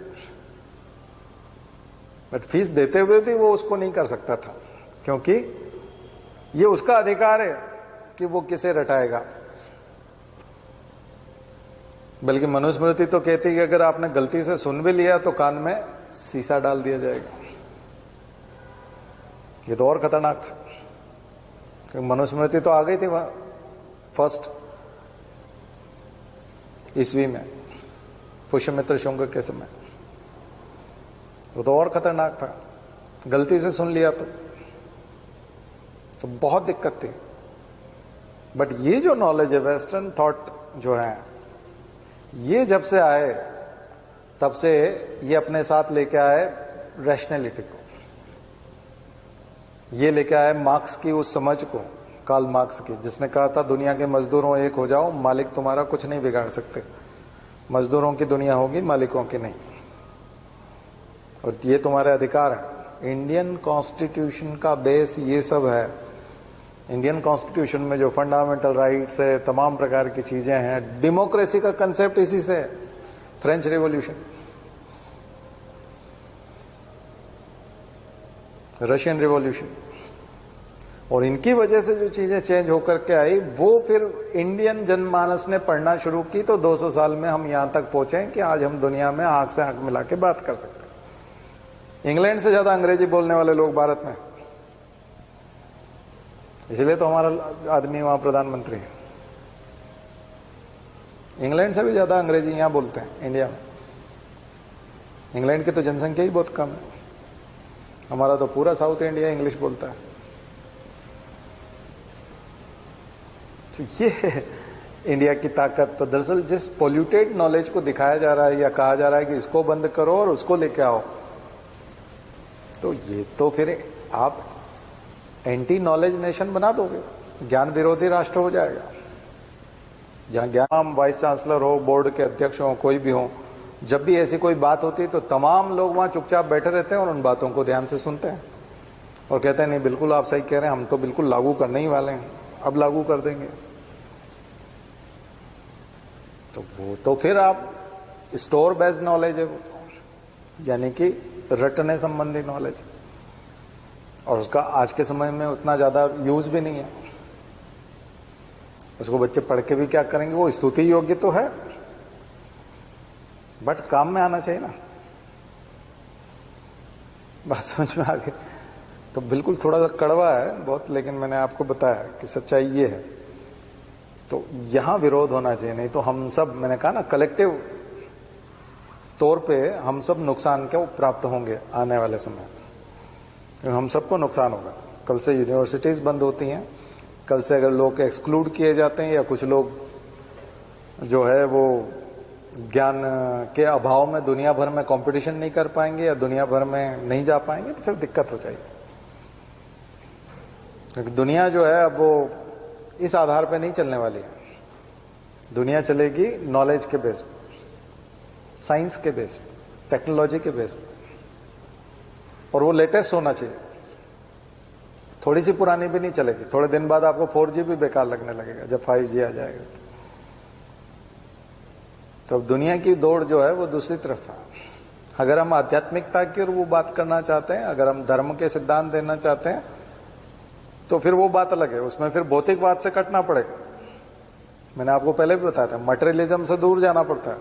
बट फीस देते हुए भी वो उसको नहीं कर सकता था, क्योंकि ये उसका अधिकार है कि वो किसे रटाएगा। बल्कि मनुस्मृति तो कहती है कि अगर आपने गलती से सुन भी लिया तो कान में सीसा डाल दिया जाएगा। ये तो और खतरनाक था, क्योंकि मनुस्मृति तो आ गई थी वहां फर्स्ट ईस्वी में, पुष्यमित्र शुंग के समय। वो तो और खतरनाक था, गलती से सुन लिया तो बहुत दिक्कत थी। बट ये जो नॉलेज है, वेस्टर्न थॉट जो है, ये जब से आए तब से ये अपने साथ लेके आए रैशनैलिटी को, ये लेके आए मार्क्स की उस समझ को, कार्ल मार्क्स की, जिसने कहा था दुनिया के मजदूरों एक हो जाओ, मालिक तुम्हारा कुछ नहीं बिगाड़ सकते। मजदूरों की दुनिया होगी, मालिकों की नहीं, और ये तुम्हारे अधिकार है। इंडियन कॉन्स्टिट्यूशन का बेस ये सब है। इंडियन कॉन्स्टिट्यूशन में जो फंडामेंटल राइट्स है, तमाम प्रकार की चीजें हैं, डेमोक्रेसी का कंसेप्ट इसी से है। फ्रेंच रिवॉल्यूशन, रशियन रिवॉल्यूशन, और इनकी वजह से जो चीजें चेंज होकर के आई, वो फिर इंडियन जनमानस ने पढ़ना शुरू की, तो 200 साल में हम यहां तक पहुंचे कि आज हम दुनिया में आंख से आंख मिला के बात कर सकते हैं। इंग्लैंड से ज्यादा अंग्रेजी बोलने वाले लोग भारत में, इसलिए तो हमारा आदमी वहां प्रधानमंत्री है। इंग्लैंड से भी ज्यादा अंग्रेजी यहां बोलते हैं इंडिया में। इंग्लैंड की तो जनसंख्या ही बहुत कम है, हमारा तो पूरा साउथ इंडिया इंग्लिश बोलता है। तो ये है इंडिया की ताकत। तो दरअसल जिस पॉल्यूटेड नॉलेज को दिखाया जा रहा है या कहा जा रहा है कि इसको बंद करो और उसको लेके आओ, तो ये तो फिर आप एंटी नॉलेज नेशन बना दोगे, ज्ञान विरोधी राष्ट्र हो जाएगा। जहां ज्ञान वाइस चांसलर हो, बोर्ड के अध्यक्ष हो, कोई भी हो, जब भी ऐसी कोई बात होती है तो तमाम लोग वहां चुपचाप बैठे रहते हैं और उन बातों को ध्यान से सुनते हैं और कहते हैं नहीं बिल्कुल आप सही कह रहे हैं, हम तो बिल्कुल लागू करने ही वाले हैं, अब लागू कर देंगे। तो वो तो फिर आप स्टोर बेस्ड नॉलेज है वो, यानी कि रटने संबंधी नॉलेज, और उसका आज के समय में उतना ज्यादा यूज भी नहीं है। उसको बच्चे पढ़ के भी क्या करेंगे, वो स्तुति योग्य तो है बट काम में आना चाहिए ना। बात समझ में आ गई? तो बिल्कुल थोड़ा सा कड़वा है बहुत, लेकिन मैंने आपको बताया कि सच्चाई ये है। तो यहां विरोध होना चाहिए, नहीं तो हम सब, मैंने कहा ना, कलेक्टिव तौर पे हम सब नुकसान के प्राप्त होंगे आने वाले समय, हम सबको नुकसान होगा। कल से यूनिवर्सिटीज बंद होती हैं, कल से अगर लोग एक्सक्लूड किए जाते हैं या कुछ लोग जो है वो ज्ञान के अभाव में दुनिया भर में कंपटीशन नहीं कर पाएंगे या दुनिया भर में नहीं जा पाएंगे, तो फिर दिक्कत हो जाएगी। क्योंकि दुनिया जो है अब वो इस आधार पे नहीं चलने वाली है। दुनिया चलेगी नॉलेज के बेस पे, साइंस के बेस पे, टेक्नोलॉजी के बेस पे, और वो लेटेस्ट होना चाहिए। थोड़ी सी पुरानी भी नहीं चलेगी। थोड़े दिन बाद आपको 4G भी बेकार लगने लगेगा जब 5G आ जाएगा। तो अब दुनिया की दौड़ जो है वो दूसरी तरफ है। अगर हम आध्यात्मिकता की वो बात करना चाहते हैं, अगर हम धर्म के सिद्धांत देना चाहते हैं, तो फिर वो बात अलग है। उसमें फिर भौतिकवाद से कटना पड़ेगा। मैंने आपको पहले भी बताया था, मटेरियलिज्म से दूर जाना पड़ता है।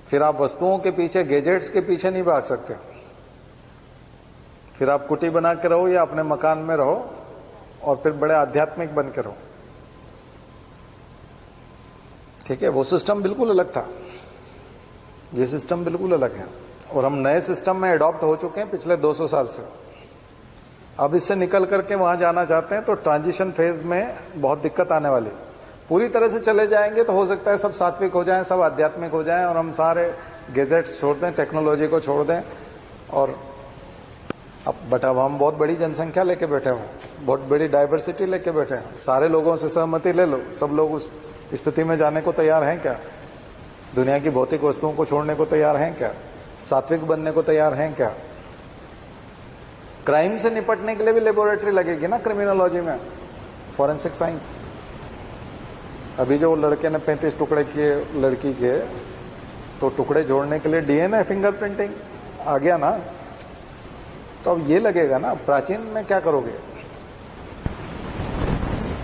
फिर आप वस्तुओं के पीछे, गैजेट्स के पीछे नहीं भाग सकते। फिर आप कुटी बना के रहो या अपने मकान में रहो और फिर बड़े आध्यात्मिक बन के रहो। ठीक है, वो सिस्टम बिल्कुल अलग था, ये सिस्टम बिल्कुल अलग है। और हम नए सिस्टम में एडॉप्ट हो चुके हैं पिछले 200 साल से। अब इससे निकल करके वहां जाना चाहते हैं तो ट्रांजिशन फेज में बहुत दिक्कत आने वाली है। पूरी तरह से चले जाएंगे तो हो सकता है सब सात्विक हो जाएं, सब आध्यात्मिक हो जाएं और हम सारे गैजेट्स छोड़ दें, टेक्नोलॉजी को छोड़ दें। और अब हम बहुत बड़ी जनसंख्या लेके बैठे हुए, बहुत बड़ी डाइवर्सिटी लेके बैठे हैं। सारे लोगों से सहमति ले लो, सब लोग उस स्थिति में जाने को तैयार हैं क्या? दुनिया की भौतिक वस्तुओं को छोड़ने को तैयार हैं क्या? सात्विक बनने को तैयार हैं क्या? क्राइम से निपटने के लिए भी लेबोरेटरी लगेगी ना क्रिमिनोलॉजी में, फॉरेंसिक साइंस। अभी जो लड़के ने 35 टुकड़े किए लड़की के, तो टुकड़े जोड़ने के लिए डीएनए फिंगरप्रिंटिंग आ गया ना। तो अब ये लगेगा ना। प्राचीन में क्या करोगे?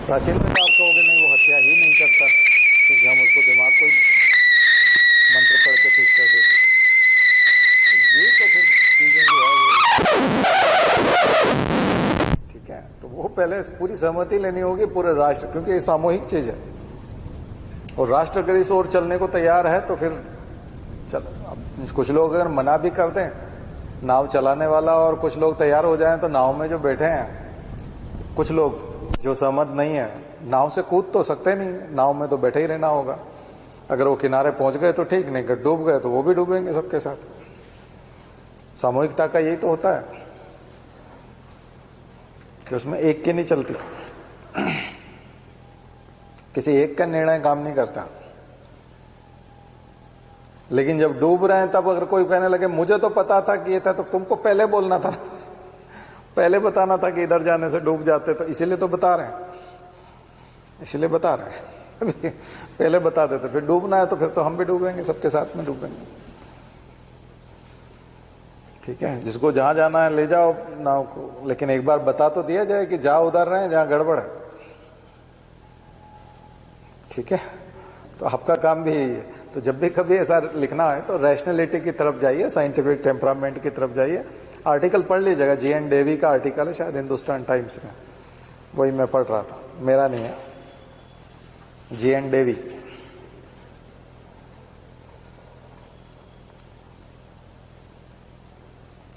प्राचीन में तो आप कहोगे नहीं वो हत्या ही नहीं करता, क्योंकि हम उसको दिमाग को मंत्र पढ़ के ठीक कर देते। ये तो फिर चीजें जो है वो ठीक है, तो वो पहले पूरी सहमति लेनी होगी पूरे राष्ट्र, क्योंकि ये सामूहिक चीज है। और राष्ट्र अगर इस ओर चलने को तैयार है तो फिर चलो। अब कुछ लोग अगर मना भी कर दें, नाव चलाने वाला और कुछ लोग तैयार हो जाएं, तो नाव में जो बैठे हैं कुछ लोग जो सहमत नहीं है, नाव से कूद तो सकते नहीं, नाव में तो बैठे ही रहना होगा। अगर वो किनारे पहुंच गए तो ठीक, नहीं अगर डूब गए तो वो भी डूबेंगे सबके साथ। सामूहिकता का यही तो होता है कि उसमें एक की नहीं चलती, किसी एक का निर्णय काम नहीं करता। लेकिन जब डूब रहे हैं तब अगर कोई कहने लगे मुझे तो पता था कि ये था, तो तुमको पहले बोलना था, पहले बताना था कि इधर जाने से डूब जाते। तो इसीलिए तो बता रहे हैं, इसलिए बता रहे हैं पहले बता देते फिर डूबना है तो फिर तो हम भी डूबेंगे, सबके साथ में डूबेंगे। ठीक है, जिसको जहां जाना है ले जाओ नाव को, लेकिन एक बार बता तो दिया जाए कि जा उधर रहे जहां गड़बड़ है। ठीक है, तो आपका काम भी यही है। तो जब भी कभी ऐसा लिखना है तो रैशनैलिटी की तरफ जाइए, साइंटिफिक टेम्परामेंट की तरफ जाइए। आर्टिकल पढ़ लीजिएगा, जी.एन. डेवी का आर्टिकल है शायद हिंदुस्तान टाइम्स में, वही मैं पढ़ रहा था, मेरा नहीं है, जी.एन. डेवी।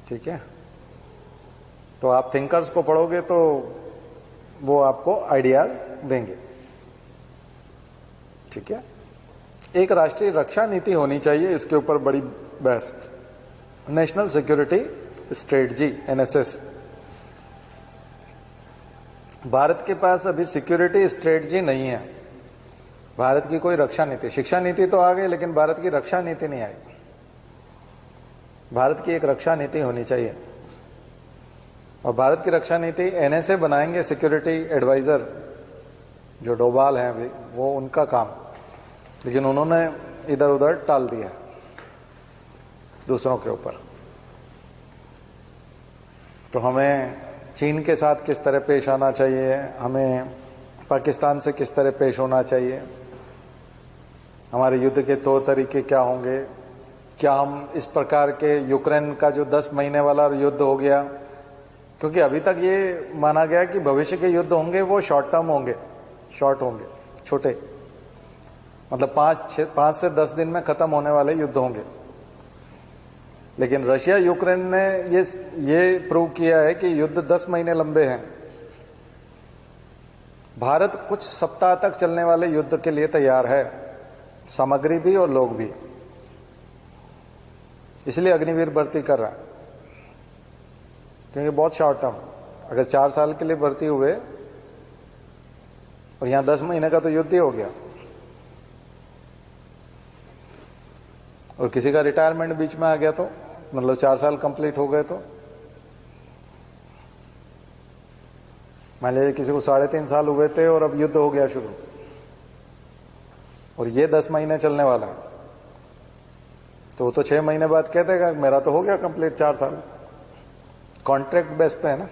ठीक है, तो आप थिंकर्स को पढ़ोगे तो वो आपको आइडियाज देंगे। ठीक है, एक राष्ट्रीय रक्षा नीति होनी चाहिए, इसके ऊपर बड़ी बहस। National security strategy, NSS. Bharat के पास अभी सिक्योरिटी स्ट्रेटजी नहीं है। भारत की कोई रक्षा नीति, शिक्षा नीति तो आ गई लेकिन भारत की रक्षा नीति नहीं आई। भारत की एक रक्षा नीति होनी चाहिए और भारत की रक्षा नीति एनएसए बनाएंगे, सिक्योरिटी एडवाइजर जो डोभाल हैं अभी, वो उनका काम, लेकिन उन्होंने इधर उधर टाल दिया दूसरों के ऊपर। तो हमें चीन के साथ किस तरह पेश आना चाहिए, हमें पाकिस्तान से किस तरह पेश होना चाहिए, हमारे युद्ध के तौर तरीके क्या होंगे, क्या हम इस प्रकार के यूक्रेन का जो 10 महीने वाला युद्ध हो गया, क्योंकि अभी तक ये माना गया कि भविष्य के युद्ध होंगे वो शॉर्ट टर्म होंगे, शॉर्ट होंगे, छोटे, मतलब 5 से 10 दिन में खत्म होने वाले युद्ध होंगे। लेकिन रशिया यूक्रेन ने ये प्रूव किया है कि युद्ध 10 महीने लंबे हैं। भारत कुछ सप्ताह तक चलने वाले युद्ध के लिए तैयार है, सामग्री भी और लोग भी, इसलिए अग्निवीर भर्ती कर रहा है, क्योंकि बहुत शॉर्ट टर्म, अगर 4 साल के लिए भर्ती हुए और यहां 10 महीने का तो युद्ध ही हो गया, और किसी का रिटायरमेंट बीच में आ गया तो मतलब 4 साल कंप्लीट हो गए तो मान लीजिए किसी को 3.5 साल हुए थे और अब युद्ध हो गया शुरू, और ये 10 महीने चलने वाला है, तो वो तो 6 महीने बाद कह देगा मेरा तो हो गया कंप्लीट 4 साल, कॉन्ट्रैक्ट बेस पे है ना।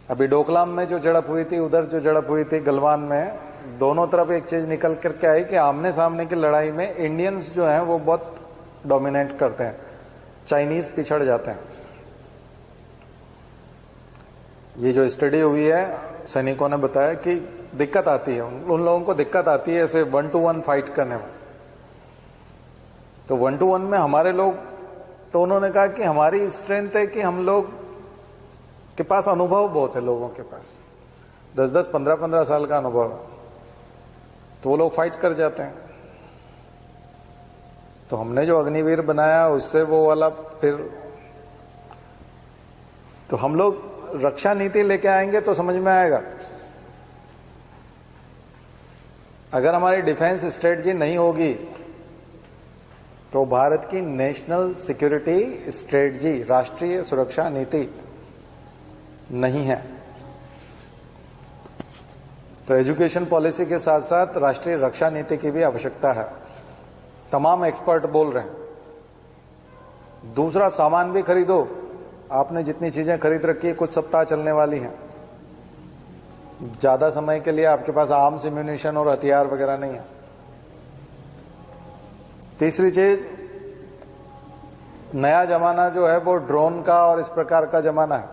अभी डोकलाम में जो झड़प हुई थी, उधर जो झड़प हुई थी गलवान में, दोनों तरफ एक चीज निकल करके आई कि आमने सामने की लड़ाई में इंडियंस जो हैं वो बहुत डोमिनेट करते हैं, चाइनीज पिछड़ जाते हैं। ये जो स्टडी हुई है, सैनिकों ने बताया कि दिक्कत आती है, उन लोगों को दिक्कत आती है ऐसे 1 to 1 फाइट करने में। तो 1 to 1 में हमारे लोग, तो उन्होंने कहा कि हमारी स्ट्रेंथ है कि हम लोग के पास अनुभव बहुत है, लोगों के पास 10-10, 15-15 साल का अनुभव है, तो वो लोग फाइट कर जाते हैं। तो हमने जो अग्निवीर बनाया उससे वो वाला फिर, तो हम लोग रक्षा नीति लेके आएंगे तो समझ में आएगा। अगर हमारी डिफेंस स्ट्रेटजी नहीं होगी तो भारत की नेशनल सिक्योरिटी स्ट्रेटजी, राष्ट्रीय सुरक्षा नीति नहीं है। तो एजुकेशन पॉलिसी के साथ साथ राष्ट्रीय रक्षा नीति की भी आवश्यकता है, तमाम एक्सपर्ट बोल रहे हैं। दूसरा, सामान भी खरीदो, आपने जितनी चीजें खरीद रखी है कुछ सप्ताह चलने वाली हैं, ज्यादा समय के लिए आपके पास आर्म्स, एम्यूनिशन और हथियार वगैरह नहीं है। तीसरी चीज, नया जमाना जो है वो ड्रोन का और इस प्रकार का जमाना है,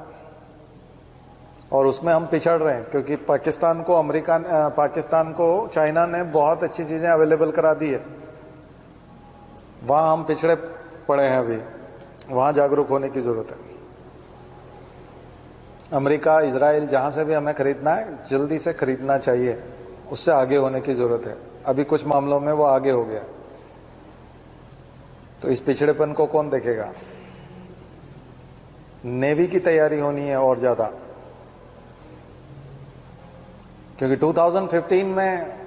और उसमें हम पिछड़ रहे हैं, क्योंकि पाकिस्तान को चाइना ने बहुत अच्छी चीजें अवेलेबल करा दी है, वहां हम पिछड़े पड़े हैं अभी, वहां जागरूक होने की जरूरत है। अमेरिका, इजराइल, जहां से भी हमें खरीदना है जल्दी से खरीदना चाहिए, उससे आगे होने की जरूरत है। अभी कुछ मामलों में वो आगे हो गया, तो इस पिछड़ेपन को कौन देखेगा। नेवी की तैयारी होनी है और ज्यादा, क्योंकि 2015 में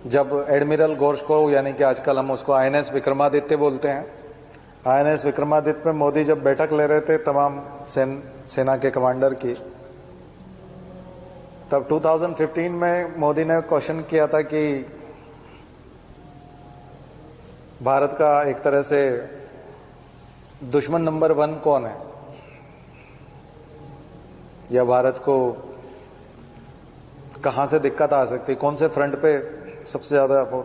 जब एडमिरल गोर्शकोव, यानी कि आजकल हम उसको आईएनएस विक्रमादित्य बोलते हैं, आईएनएस विक्रमादित्य में मोदी जब बैठक ले रहे थे तमाम सेना के कमांडर की, तब 2015 में मोदी ने क्वेश्चन किया था कि भारत का एक तरह से दुश्मन नंबर 1 कौन है, या भारत को कहां से दिक्कत आ सकती, कौन से फ्रंट पे सबसे ज्यादा हो।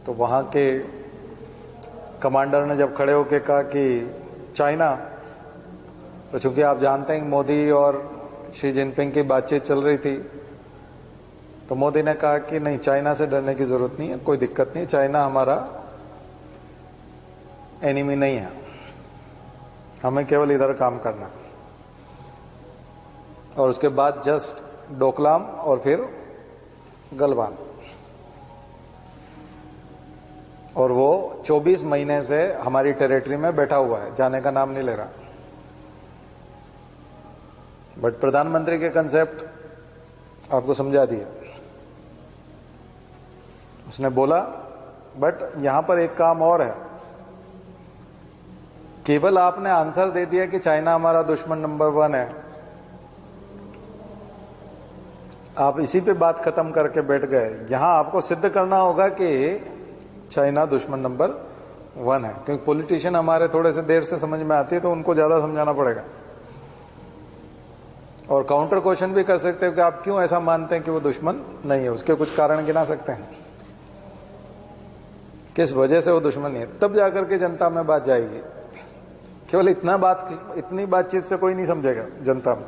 तो वहां के कमांडर ने जब खड़े होकर कहा कि चाइना, तो चूंकि आप जानते हैं मोदी और शी जिनपिंग की बातचीत चल रही थी, तो मोदी ने कहा कि नहीं, चाइना से डरने की जरूरत नहीं है, कोई दिक्कत नहीं, चाइना हमारा एनिमी नहीं है, हमें केवल इधर काम करना। और उसके बाद जस्ट डोकलाम और फिर गलवान, और वो 24 महीने से हमारी टेरिटरी में बैठा हुआ है, जाने का नाम नहीं ले रहा। बट प्रधानमंत्री के कंसेप्ट आपको समझा दिया उसने बोला। बट यहां पर एक काम और है, केवल आपने आंसर दे दिया कि चाइना हमारा दुश्मन नंबर 1 है, आप इसी पे बात खत्म करके बैठ गए। यहां आपको सिद्ध करना होगा कि चाइना दुश्मन नंबर 1 है, क्योंकि पॉलिटिशियन हमारे थोड़े से देर से समझ में आती है तो उनको ज्यादा समझाना पड़ेगा। और काउंटर क्वेश्चन भी कर सकते हो कि आप क्यों ऐसा मानते हैं कि वो दुश्मन नहीं है, उसके कुछ कारण गिना सकते हैं किस वजह से वो दुश्मन नहीं है, तब जाकर के जनता में बात जाएगी। केवल इतनी बातचीत से कोई नहीं समझेगा जनता में।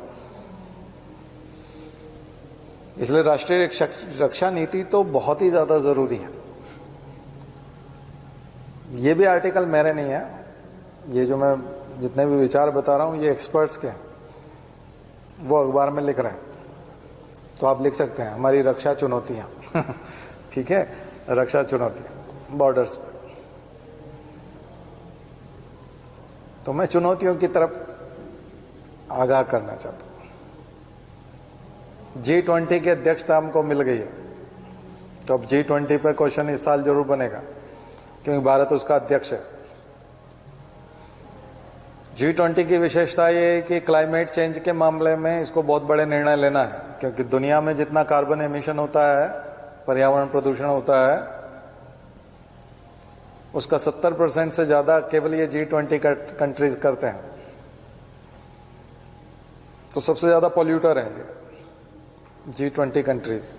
इसलिए राष्ट्रीय रक्षा नीति तो बहुत ही ज्यादा जरूरी है। ये भी आर्टिकल मेरे नहीं है, ये जो मैं जितने भी विचार बता रहा हूं ये एक्सपर्ट्स के हैं, वो अखबार में लिख रहे हैं, तो आप लिख सकते हैं हमारी रक्षा चुनौतियां ठीक है, रक्षा चुनौतियां बॉर्डर्स पे। तो मैं चुनौतियों की तरफ आगाह करना चाहता हूं। G20 की अध्यक्षता हमको मिल गई है, तो अब G20 पर क्वेश्चन इस साल जरूर बनेगा, क्योंकि भारत उसका अध्यक्ष है। G20 की विशेषता ये है कि क्लाइमेट चेंज के मामले में इसको बहुत बड़े निर्णय लेना है, क्योंकि दुनिया में जितना कार्बन एमिशन होता है, पर्यावरण प्रदूषण होता है, उसका 70% से ज्यादा केवल ये G20 कंट्रीज करते हैं। तो सबसे ज्यादा पॉल्यूटर हैं ये G20 कंट्रीज।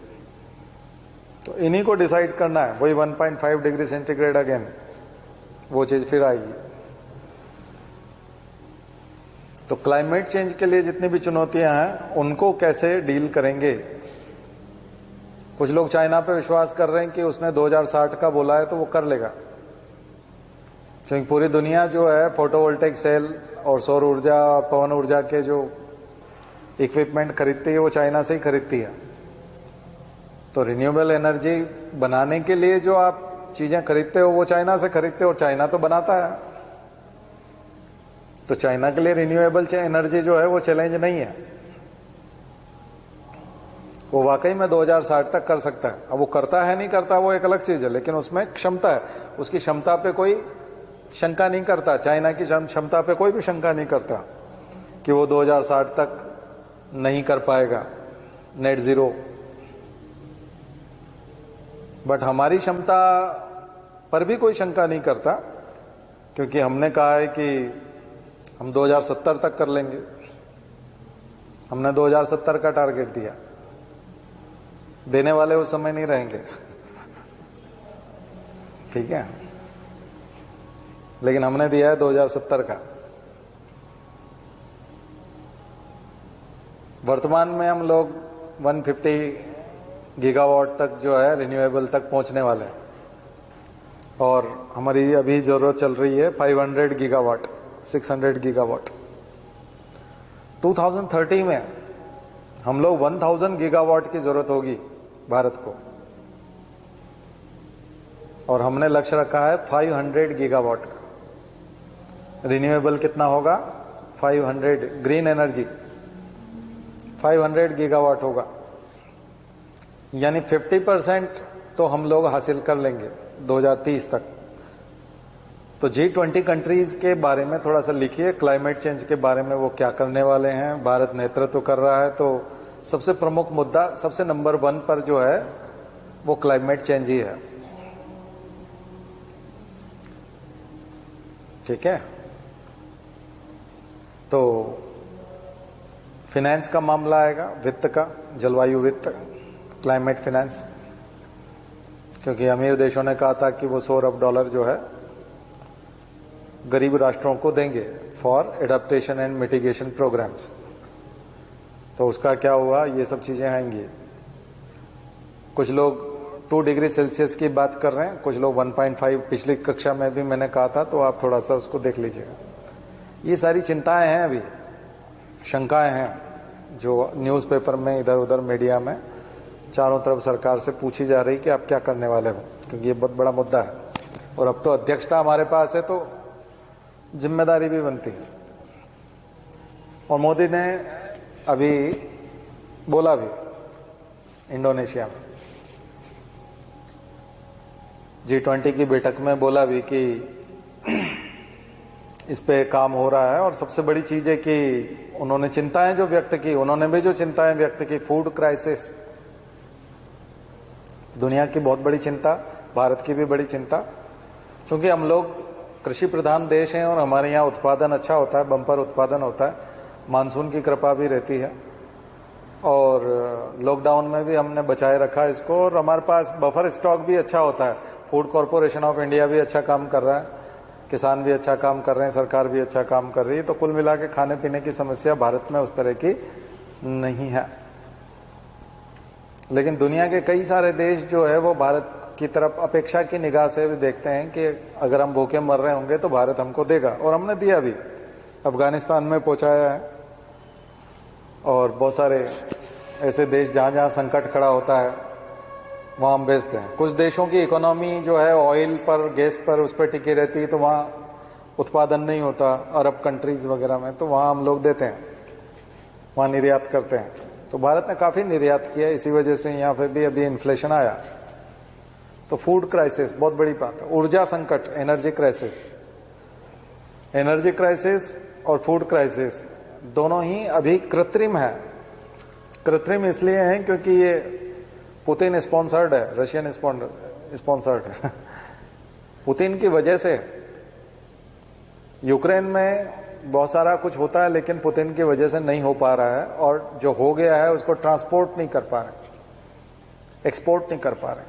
तो इन्हीं को डिसाइड करना है, वही 1.5 डिग्री सेंटीग्रेड अगेन वो चीज फिर आएगी। तो क्लाइमेट चेंज के लिए जितनी भी चुनौतियां हैं उनको कैसे डील करेंगे। कुछ लोग चाइना पे विश्वास कर रहे हैं कि उसने 2060 का बोला है तो वो कर लेगा, क्योंकि पूरी दुनिया जो है फोटोवोल्टेक सेल और सौर ऊर्जा और पवन ऊर्जा के जो इक्विपमेंट खरीदती है वो चाइना से ही खरीदती है। तो रिन्यूएबल एनर्जी बनाने के लिए जो आप चीजें खरीदते हो वो चाइना से खरीदते हो, और चाइना तो बनाता है। तो चाइना के लिए रिन्यूएबल एनर्जी जो है वो चैलेंज नहीं है, वो वाकई में 2060 तक कर सकता है। अब वो करता है नहीं करता वो एक अलग चीज है, लेकिन उसमें क्षमता है, उसकी क्षमता पे कोई शंका नहीं करता। चाइना की क्षमता पे कोई भी शंका नहीं करता कि वो 2060 तक नहीं कर पाएगा नेट जीरो। बट हमारी क्षमता पर भी कोई शंका नहीं करता, क्योंकि हमने कहा है कि हम 2070 तक कर लेंगे। हमने 2070 का टारगेट दिया, देने वाले उस समय नहीं रहेंगे ठीक है, लेकिन हमने दिया है 2070 का। वर्तमान में हम लोग 150 गीगावाट तक जो है रिन्यूएबल तक पहुंचने वाले हैं, और हमारी अभी जरूरत चल रही है 500 गीगावाट, 600 गीगावाट। 2030 में हम लोग 1000 गीगावाट की जरूरत होगी भारत को, और हमने लक्ष्य रखा है 500 गीगावाट का। रिन्यूएबल कितना होगा? 500। ग्रीन एनर्जी 500 गीगावाट होगा, यानी 50% तो हम लोग हासिल कर लेंगे 2030 तक। तो G20 कंट्रीज के बारे में थोड़ा सा लिखिए, क्लाइमेट चेंज के बारे में वो क्या करने वाले हैं। भारत नेतृत्व कर रहा है, तो सबसे प्रमुख मुद्दा, सबसे नंबर 1 पर जो है वो क्लाइमेट चेंज ही है। ठीक है, तो फिनेंस का मामला आएगा, वित्त का, जलवायु वित्त, क्लाइमेट फिनेंस, क्योंकि अमीर देशों ने कहा था कि वो $100 अरब जो है गरीब राष्ट्रों को देंगे for adaptation and mitigation programs. तो उसका क्या हुआ, ये सब चीजें आएंगी। कुछ लोग 2 डिग्री सेल्सियस की बात कर रहे हैं, कुछ लोग 1.5, पिछली कक्षा में भी मैंने कहा था, तो आप थोड़ा सा उसको देख लीजिएगा। ये सारी चिंताएं हैं, अभी शंकाएं हैं जो न्यूज़पेपर में, इधर उधर मीडिया में चारों तरफ सरकार से पूछी जा रही कि आप क्या करने वाले हो, क्योंकि ये बहुत बड़ा मुद्दा है। और अब तो अध्यक्षता हमारे पास है, तो जिम्मेदारी भी बनती है। और मोदी ने अभी बोला भी इंडोनेशिया में। G20 की बैठक में बोला भी कि इस पे काम हो रहा है, और सबसे बड़ी चीज है कि उन्होंने चिंताएं जो व्यक्त की, उन्होंने भी जो चिंताएं व्यक्त की, फूड क्राइसिस, दुनिया की बहुत बड़ी चिंता, भारत की भी बड़ी चिंता, क्योंकि हम लोग कृषि प्रधान देश हैं और हमारे यहाँ उत्पादन अच्छा होता है, बम्पर उत्पादन होता है, मानसून की कृपा भी रहती है, और लॉकडाउन में भी हमने बचाए रखा इसको, और हमारे पास बफर स्टॉक भी अच्छा होता है। फूड कॉरपोरेशन ऑफ इंडिया भी अच्छा काम कर रहा है, किसान भी अच्छा काम कर रहे हैं, सरकार भी अच्छा काम कर रही है, तो कुल मिला के खाने पीने की समस्या भारत में उस तरह की नहीं है। लेकिन दुनिया के कई सारे देश जो है वो भारत की तरफ अपेक्षा की निगाह से भी देखते हैं कि अगर हम भूखे मर रहे होंगे तो भारत हमको देगा, और हमने दिया भी, अफगानिस्तान में पहुंचाया है, और बहुत सारे ऐसे देश जहां जहां संकट खड़ा होता है वहां हम भेजते हैं। कुछ देशों की इकोनॉमी जो है ऑयल पर, गैस पर, उस पर टिकी रहती है, तो वहां उत्पादन नहीं होता, अरब कंट्रीज वगैरह में, तो वहां हम लोग देते हैं, वहां निर्यात करते हैं। तो भारत ने काफी निर्यात किया, इसी वजह से यहाँ पे भी अभी इन्फ्लेशन आया। तो फूड क्राइसिस बहुत बड़ी बात है। ऊर्जा संकट, एनर्जी क्राइसिस, एनर्जी क्राइसिस और फूड क्राइसिस दोनों ही अभी कृत्रिम है। कृत्रिम इसलिए है क्योंकि ये पुतिन स्पॉन्सर्ड है, रशियन स्पॉन्सर्ड है। पुतिन की वजह से यूक्रेन में बहुत सारा कुछ होता है, लेकिन पुतिन की वजह से नहीं हो पा रहा है, और जो हो गया है उसको ट्रांसपोर्ट नहीं कर पा रहे, एक्सपोर्ट नहीं कर पा रहे।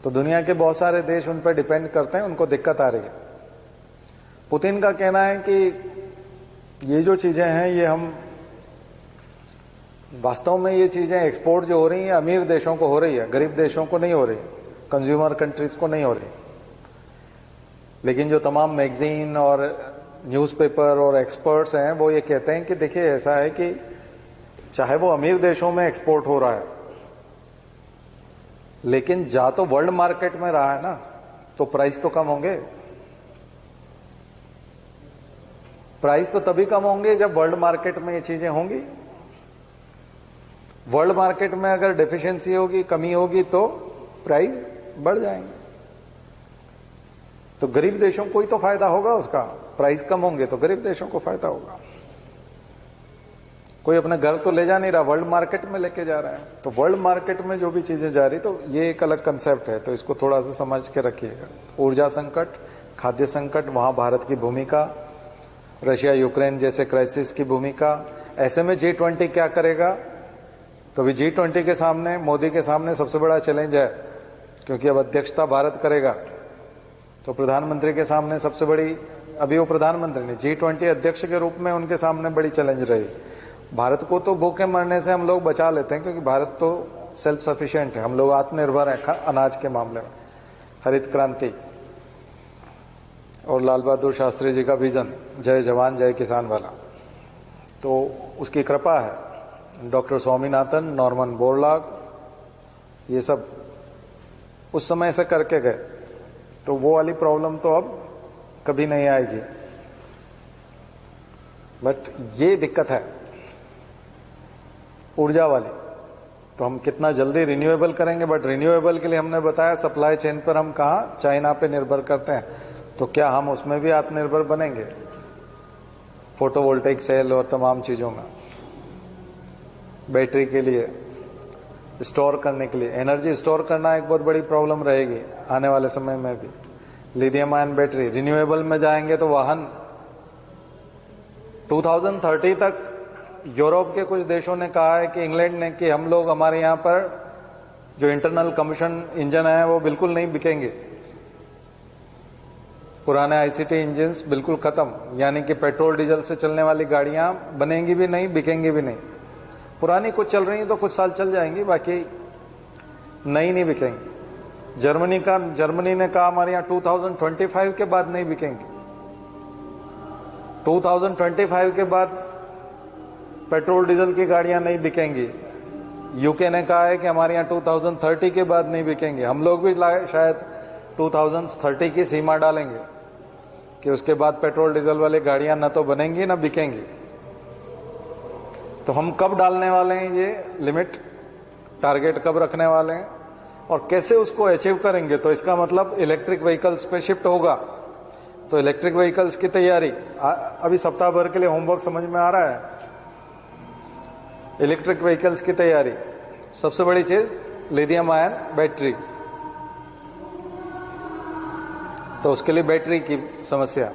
तो दुनिया के बहुत सारे देश उन पर डिपेंड करते हैं, उनको दिक्कत आ रही है। पुतिन का कहना है कि ये जो चीजें हैं ये हम वास्तव में, ये चीजें एक्सपोर्ट जो हो रही हैं अमीर देशों को हो रही है, गरीब देशों को नहीं हो रही, कंज्यूमर कंट्रीज को नहीं हो रही। लेकिन जो तमाम मैगजीन और न्यूज़पेपर और एक्सपर्ट्स हैं वो ये कहते हैं कि देखिए ऐसा है कि चाहे वो अमीर देशों में एक्सपोर्ट हो रहा है, लेकिन जा तो वर्ल्ड मार्केट में रहा है ना, तो प्राइस तो कम होंगे। प्राइस तो तभी कम होंगे जब वर्ल्ड मार्केट में ये चीजें होंगी। वर्ल्ड मार्केट में अगर डेफिशिएंसी होगी, कमी होगी, तो प्राइस बढ़ जाएंगे। तो गरीब देशों को ही तो फायदा होगा उसका, प्राइस कम होंगे तो गरीब देशों को फायदा होगा। कोई अपने घर तो ले जा नहीं रहा, वर्ल्ड मार्केट में लेके जा रहा है। तो वर्ल्ड मार्केट में जो भी चीजें जा रही, तो ये एक अलग कंसेप्ट है, तो इसको थोड़ा सा समझ के रखिएगा। ऊर्जा संकट, खाद्य संकट, वहां भारत की भूमिका, रशिया यूक्रेन जैसे क्राइसिस की भूमिका। ऐसे में G20 क्या करेगा? तो भी G20 के सामने, मोदी के सामने सबसे बड़ा चैलेंज है, क्योंकि अब अध्यक्षता भारत करेगा, तो प्रधानमंत्री के सामने सबसे बड़ी, अभी वो प्रधानमंत्री नहीं, G20 अध्यक्ष के रूप में उनके सामने बड़ी चैलेंज रही। भारत को तो भूखे मरने से हम लोग बचा लेते हैं, क्योंकि भारत तो सेल्फ सफिशिएंट है, हम लोग आत्मनिर्भर हैं अनाज के मामले में। हरित क्रांति और लाल बहादुर शास्त्री जी का विजन, जय जवान जय किसान वाला, तो उसकी कृपा है। डॉक्टर स्वामीनाथन, नॉर्मन बोरलॉग, ये सब उस समय से करके गए, तो वो वाली प्रॉब्लम तो अब कभी नहीं आएगी। बट ये दिक्कत है ऊर्जा वाली, तो हम कितना जल्दी रिन्यूएबल करेंगे। बट रिन्यूएबल के लिए हमने बताया सप्लाई चेन पर हम कहाँ, चाइना पे निर्भर करते हैं, तो क्या हम उसमें भी आत्मनिर्भर बनेंगे? फोटोवोल्टेइक सेल और तमाम चीजों में, बैटरी के लिए, स्टोर करने के लिए, एनर्जी स्टोर करना एक बहुत बड़ी प्रॉब्लम रहेगी आने वाले समय में भी। लिथियम आयन बैटरी, रिन्यूएबल में जाएंगे तो वाहन 2030 तक यूरोप के कुछ देशों ने कहा है कि इंग्लैंड ने, कि हम लोग, हमारे यहां पर जो इंटरनल कम्बशन इंजन है वो बिल्कुल नहीं बिकेंगे, पुराने आईसीटी इंजन बिल्कुल खत्म, यानी कि पेट्रोल डीजल से चलने वाली गाड़ियां बनेंगी भी नहीं, बिकेंगी भी नहीं। पुरानी कुछ चल रही है तो कुछ साल चल जाएंगी, बाकी नई नहीं बिकेंगी। जर्मनी ने कहा हमारे यहाँ 2025 के बाद नहीं बिकेंगी, 2025 के बाद पेट्रोल डीजल की गाड़ियां नहीं बिकेंगी। यूके ने कहा है कि हमारे यहाँ 2030 के बाद नहीं बिकेंगे। हम लोग भी शायद 2030 की सीमा डालेंगे कि उसके बाद पेट्रोल डीजल वाली गाड़ियां न तो बनेंगी न बिकेंगी। तो हम कब डालने वाले हैं ये लिमिट, टारगेट कब रखने वाले हैं और कैसे उसको अचीव करेंगे। तो इसका मतलब इलेक्ट्रिक व्हीकल्स पे शिफ्ट होगा। तो इलेक्ट्रिक व्हीकल्स की तैयारी अभी सप्ताह भर के लिए होमवर्क समझ में आ रहा है। इलेक्ट्रिक व्हीकल्स की तैयारी, सबसे बड़ी चीज लिथियम आयन बैटरी। तो उसके लिए बैटरी की समस्या,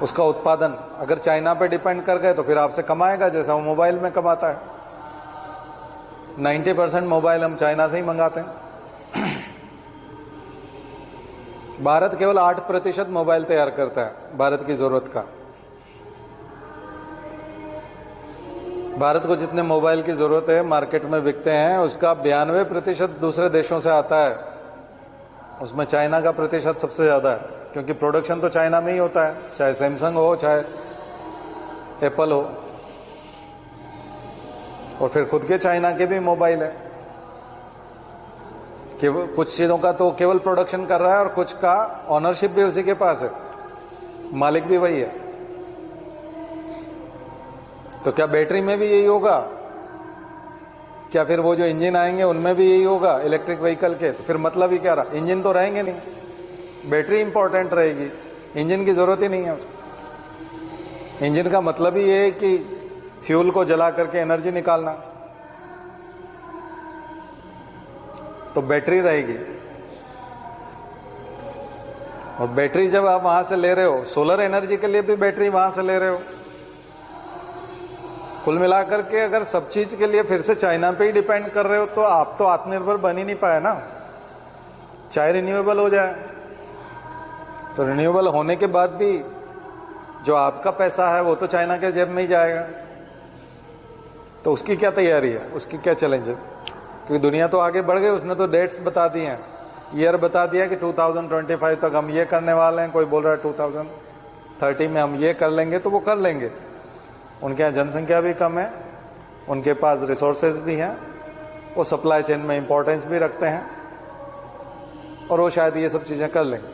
उसका उत्पादन अगर चाइना पे डिपेंड कर गए तो फिर आपसे कमाएगा जैसा वो मोबाइल में कमाता है। 90% मोबाइल हम चाइना से ही मंगाते हैं। भारत केवल 8% मोबाइल तैयार करता है भारत की जरूरत का। भारत को जितने मोबाइल की जरूरत है मार्केट में बिकते हैं, उसका 92% दूसरे देशों से आता है। उसमें चाइना का प्रतिशत सबसे ज्यादा है, क्योंकि प्रोडक्शन तो चाइना में ही होता है, चाहे सैमसंग हो चाहे एप्पल हो। और फिर खुद के चाइना के भी मोबाइल है। कुछ चीजों का तो केवल प्रोडक्शन कर रहा है और कुछ का ऑनरशिप भी उसी के पास है, मालिक भी वही है। तो क्या बैटरी में भी यही होगा? क्या फिर वो जो इंजन आएंगे उनमें भी यही होगा इलेक्ट्रिक व्हीकल के? तो फिर मतलब ही क्या रहा? इंजन तो रहेंगे नहीं, बैटरी इंपॉर्टेंट रहेगी, इंजन की जरूरत ही नहीं है उसको। इंजन का मतलब ही ये है कि फ्यूल को जला करके एनर्जी निकालना। तो बैटरी रहेगी। और बैटरी जब आप वहां से ले रहे हो, सोलर एनर्जी के लिए भी बैटरी वहां से ले रहे हो। कुल मिलाकर के अगर सब चीज के लिए फिर से चाइना पे ही डिपेंड कर रहे हो तो आप तो आत्मनिर्भर बन ही नहीं पाए ना। चाहे रिन्यूएबल हो जाए, तो रिन्यूएबल होने के बाद भी जो आपका पैसा है वो तो चाइना के जेब में ही जाएगा। तो उसकी क्या तैयारी है, उसकी क्या चैलेंजेस? क्योंकि दुनिया तो आगे बढ़ गई, उसने तो डेट्स बता दी हैं, ईयर बता दिया कि 2025 तक हम ये करने वाले हैं। कोई बोल रहा है 2030 में हम ये कर लेंगे, तो वो कर लेंगे। उनके यहाँ जनसंख्या भी कम है, उनके पास रिसोर्सेज भी हैं, वो सप्लाई चेन में इंपॉर्टेंस भी रखते हैं, और वो शायद ये सब चीजें कर लेंगे।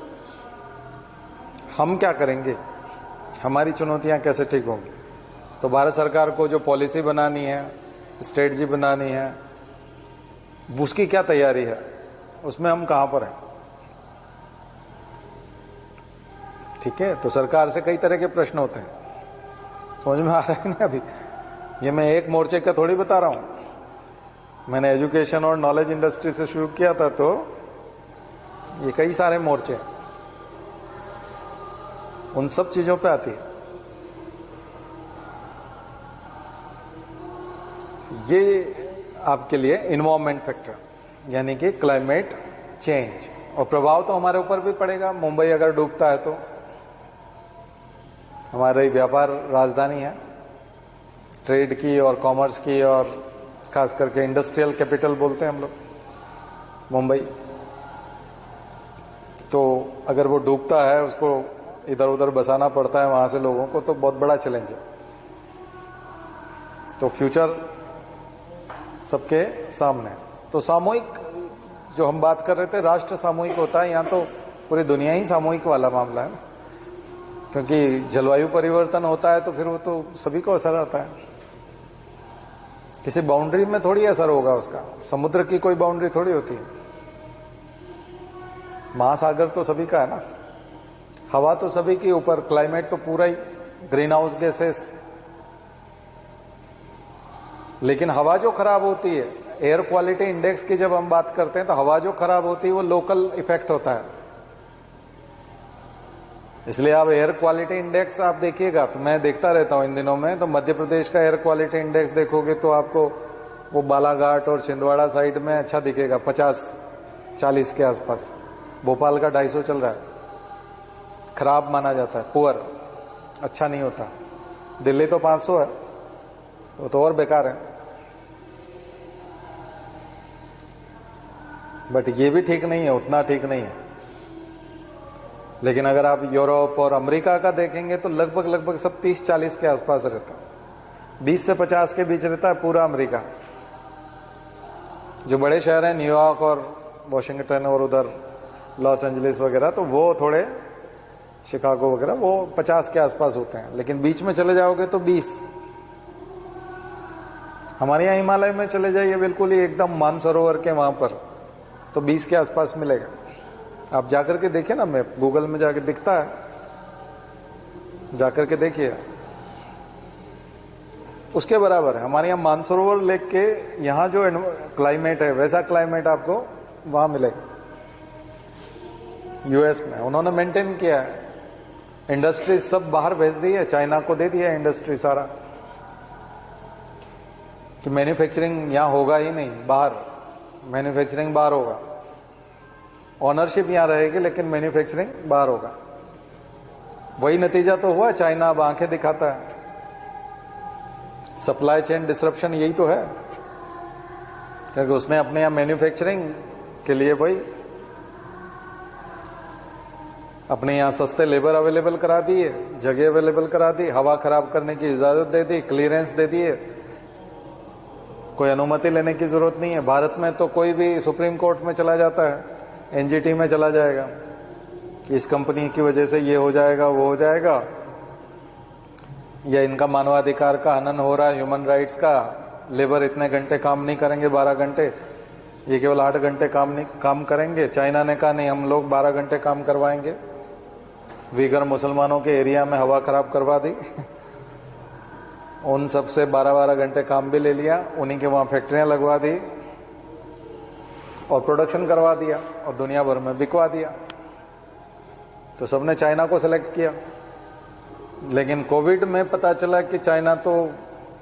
हम क्या करेंगे? हमारी चुनौतियां कैसे ठीक होंगी? तो भारत सरकार को जो पॉलिसी बनानी है, स्ट्रेटजी बनानी है, उसकी क्या तैयारी है? उसमें हम कहां पर हैं? ठीक है, तो सरकार से कई तरह के प्रश्न होते हैं। समझ में आ रहा है ना? अभी ये मैं एक मोर्चे का थोड़ी बता रहा हूं। मैंने एजुकेशन और नॉलेज इंडस्ट्री से शुरू किया था, तो ये कई सारे मोर्चे उन सब चीजों पे आती है। ये आपके लिए इन्वायरमेंट फैक्टर, यानी कि क्लाइमेट चेंज, और प्रभाव तो हमारे ऊपर भी पड़ेगा। मुंबई अगर डूबता है तो हमारी व्यापार राजधानी है, ट्रेड की और कॉमर्स की, और खास करके इंडस्ट्रियल कैपिटल बोलते हैं हम लोग मुंबई। तो अगर वो डूबता है, उसको इधर उधर बसाना पड़ता है वहां से लोगों को, तो बहुत बड़ा चैलेंज है। तो फ्यूचर सबके सामने। तो सामूहिक जो हम बात कर रहे थे, राष्ट्र सामूहिक होता है, यहाँ तो पूरी दुनिया ही सामूहिक वाला मामला है, क्योंकि जलवायु परिवर्तन होता है तो फिर वो तो सभी को असर आता है। किसी बाउंड्री में थोड़ी असर होगा उसका, समुद्र की कोई बाउंड्री थोड़ी होती है। महासागर तो सभी का है ना, हवा तो सभी की ऊपर, क्लाइमेट तो पूरा ही, ग्रीन हाउस गैसेस। लेकिन हवा जो खराब होती है, एयर क्वालिटी इंडेक्स की जब हम बात करते हैं, तो हवा जो खराब होती है वो लोकल इफेक्ट होता है। इसलिए आप एयर क्वालिटी इंडेक्स आप देखिएगा, तो मैं देखता रहता हूं इन दिनों में, तो मध्य प्रदेश का एयर क्वालिटी इंडेक्स देखोगे तो आपको वो बालाघाट और छिंदवाड़ा साइड में अच्छा दिखेगा, 50-40 के आसपास। भोपाल का 250 चल रहा है, खराब माना जाता है, पुअर, अच्छा नहीं होता। दिल्ली तो 500 है, तो और बेकार है। बट ये भी ठीक नहीं है, उतना ठीक नहीं है। लेकिन अगर आप यूरोप और अमेरिका का देखेंगे तो लगभग सब 30-40 के आसपास रहता है, 20 से 50 के बीच रहता है पूरा अमेरिका। जो बड़े शहर हैं न्यूयॉर्क और वॉशिंगटन और उधर लॉस एंजलिस वगैरह, तो वो थोड़े, शिकागो वगैरह, वो 50 के आसपास होते हैं। लेकिन बीच में चले जाओगे तो 20, हमारे यहाँ हिमालय में चले जाइए, बिल्कुल ही एकदम मानसरोवर के वहां पर तो 20 के आसपास मिलेगा। आप जाकर के देखिए ना, मैप गूगल में जाकर दिखता है, जाकर के देखिए, उसके बराबर है। हमारे यहाँ मानसरोवर लेक के यहाँ जो क्लाइमेट है वैसा क्लाइमेट आपको वहां मिलेगा। यूएस में उन्होंने मेंटेन किया है, इंडस्ट्री सब बाहर भेज दी है, चाइना को दे दिया इंडस्ट्री सारा, कि मैन्युफैक्चरिंग यहां होगा ही नहीं, बाहर मैन्युफैक्चरिंग बाहर होगा, ओनरशिप यहां रहेगी लेकिन मैन्युफैक्चरिंग बाहर होगा। वही नतीजा तो हुआ, चाइना अब आंखें दिखाता है। सप्लाई चेन डिसरप्शन यही तो है, क्योंकि उसने अपने यहां मैन्युफैक्चरिंग के लिए भाई अपने यहां सस्ते लेबर अवेलेबल करा दिए, जगह अवेलेबल करा दी, हवा खराब करने की इजाजत दे दी, क्लियरेंस दे दिए, कोई अनुमति लेने की जरूरत नहीं है। भारत में तो कोई भी सुप्रीम कोर्ट में चला जाता है, एनजीटी में चला जाएगा कि इस कंपनी की वजह से ये हो जाएगा, वो हो जाएगा, या इनका मानवाधिकार का हनन हो रहा है, ह्यूमन राइट्स का, लेबर इतने घंटे काम नहीं करेंगे, 12 घंटे, ये केवल 8 घंटे काम करेंगे। चाइना ने कहा नहीं, हम लोग 12 घंटे काम करवाएंगे। वीगर मुसलमानों के एरिया में हवा खराब करवा दी उन सबसे 12-12 घंटे काम भी ले लिया, उन्हीं के वहां फैक्ट्रियां लगवा दी और प्रोडक्शन करवा दिया और दुनिया भर में बिकवा दिया। तो सबने चाइना को सिलेक्ट किया। लेकिन कोविड में पता चला कि चाइना तो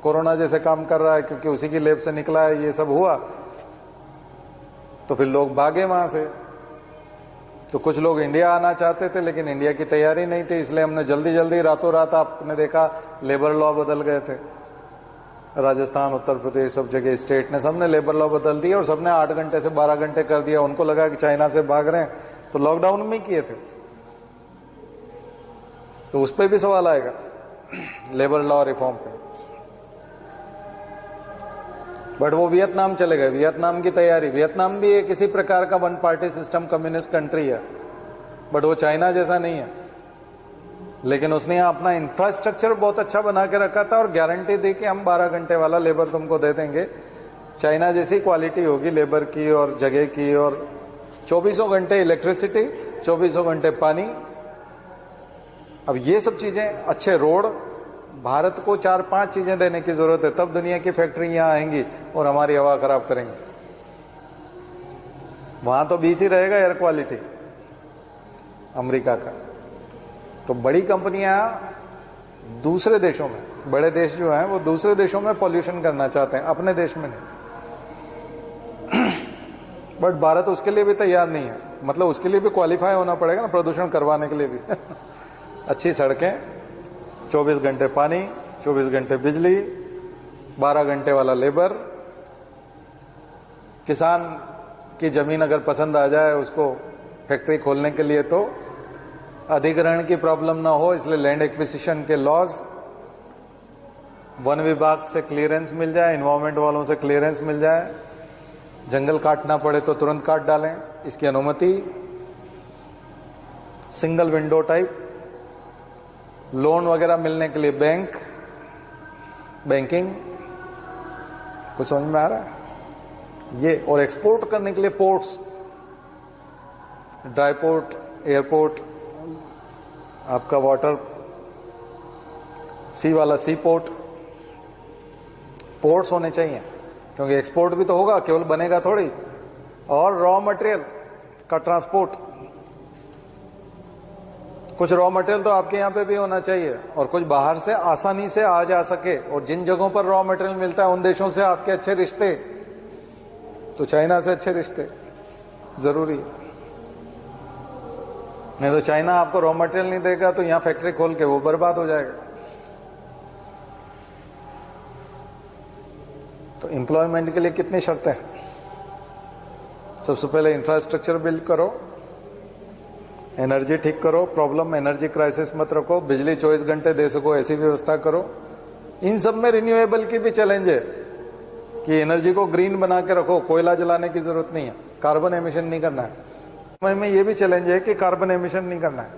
कोरोना जैसे काम कर रहा है, क्योंकि उसी की लैब से निकला है, ये सब हुआ, तो फिर लोग भागे वहां से। तो कुछ लोग इंडिया आना चाहते थे, लेकिन इंडिया की तैयारी नहीं थी, इसलिए हमने जल्दी जल्दी रातों रात, आपने देखा लेबर लॉ बदल गए थे, राजस्थान, उत्तर प्रदेश, सब जगह स्टेट ने सबने लेबर लॉ बदल दिया और सबने 8 घंटे से 12 घंटे कर दिया। उनको लगा कि चाइना से भाग रहे हैं, तो लॉकडाउन में किए थे। तो उस पर भी सवाल आएगा लेबर लॉ रिफॉर्म पे। बट वो वियतनाम चले गए, वियतनाम की तैयारी, वियतनाम भी एक इसी प्रकार का one party system communist country है, बट वो चाइना जैसा नहीं है। लेकिन उसने यहाँ अपना इंफ्रास्ट्रक्चर बहुत अच्छा बना के रखा था और गारंटी दी कि हम 12 घंटे वाला लेबर तुमको दे देंगे, चाइना जैसी क्वालिटी होगी लेबर की और जगह की, और 24 घंटे इलेक्ट्रिसिटी, 24 घंटे पानी। अब ये सब चीजें, अच्छे रोड, भारत को 4-5 चीजें देने की जरूरत है, तब दुनिया की फैक्ट्री यहां आएंगी और हमारी हवा खराब करेंगी। वहां तो 20 ही रहेगा एयर क्वालिटी अमेरिका का। तो बड़ी कंपनियां दूसरे देशों में, बड़े देश जो हैं वो दूसरे देशों में पॉल्यूशन करना चाहते हैं, अपने देश में नहीं। बट भारत उसके लिए भी तैयार नहीं है, मतलब उसके लिए भी क्वालिफाई होना पड़ेगा ना, प्रदूषण करवाने के लिए भी। अच्छी सड़कें, 24 घंटे पानी, 24 घंटे बिजली, 12 घंटे वाला लेबर। किसान की जमीन अगर पसंद आ जाए उसको फैक्ट्री खोलने के लिए, तो अधिग्रहण की प्रॉब्लम ना हो, इसलिए लैंड एक्विजिशन के लॉज, वन विभाग से क्लियरेंस मिल जाए, एनवायरमेंट वालों से क्लियरेंस मिल जाए, जंगल काटना पड़े तो तुरंत काट डालें, इसकी अनुमति, सिंगल विंडो टाइप, लोन वगैरह मिलने के लिए बैंकिंग, कुछ समझ में आ रहा है ये, और एक्सपोर्ट करने के लिए पोर्ट्स, ड्राई पोर्ट, एयरपोर्ट, आपका वाटर सी वाला सी पोर्ट, पोर्ट्स होने चाहिए, क्योंकि एक्सपोर्ट भी तो होगा, केवल बनेगा थोड़ी। और रॉ मटेरियल का ट्रांसपोर्ट, कुछ रॉ मटेरियल तो आपके यहाँ पे भी होना चाहिए और कुछ बाहर से आसानी से आ जा सके, और जिन जगहों पर रॉ मटेरियल मिलता है उन देशों से आपके अच्छे रिश्ते, तो चाइना से अच्छे रिश्ते जरूरी है। नहीं तो चाइना आपको रॉ मटेरियल नहीं देगा तो यहां फैक्ट्री खोल के वो बर्बाद हो जाएगा। तो एम्प्लॉयमेंट के लिए कितनी शर्तें हैं? सबसे पहले इंफ्रास्ट्रक्चर बिल्ड करो, एनर्जी ठीक करो, प्रॉब्लम एनर्जी क्राइसिस मत रखो, बिजली 24 घंटे दे सको ऐसी व्यवस्था करो। इन सब में रिन्यूएबल की भी चैलेंज है कि एनर्जी को ग्रीन बना के रखो, कोयला जलाने की जरूरत नहीं है, कार्बन एमिशन नहीं करना है। में ये भी चैलेंज है कि कार्बन एमिशन नहीं करना है।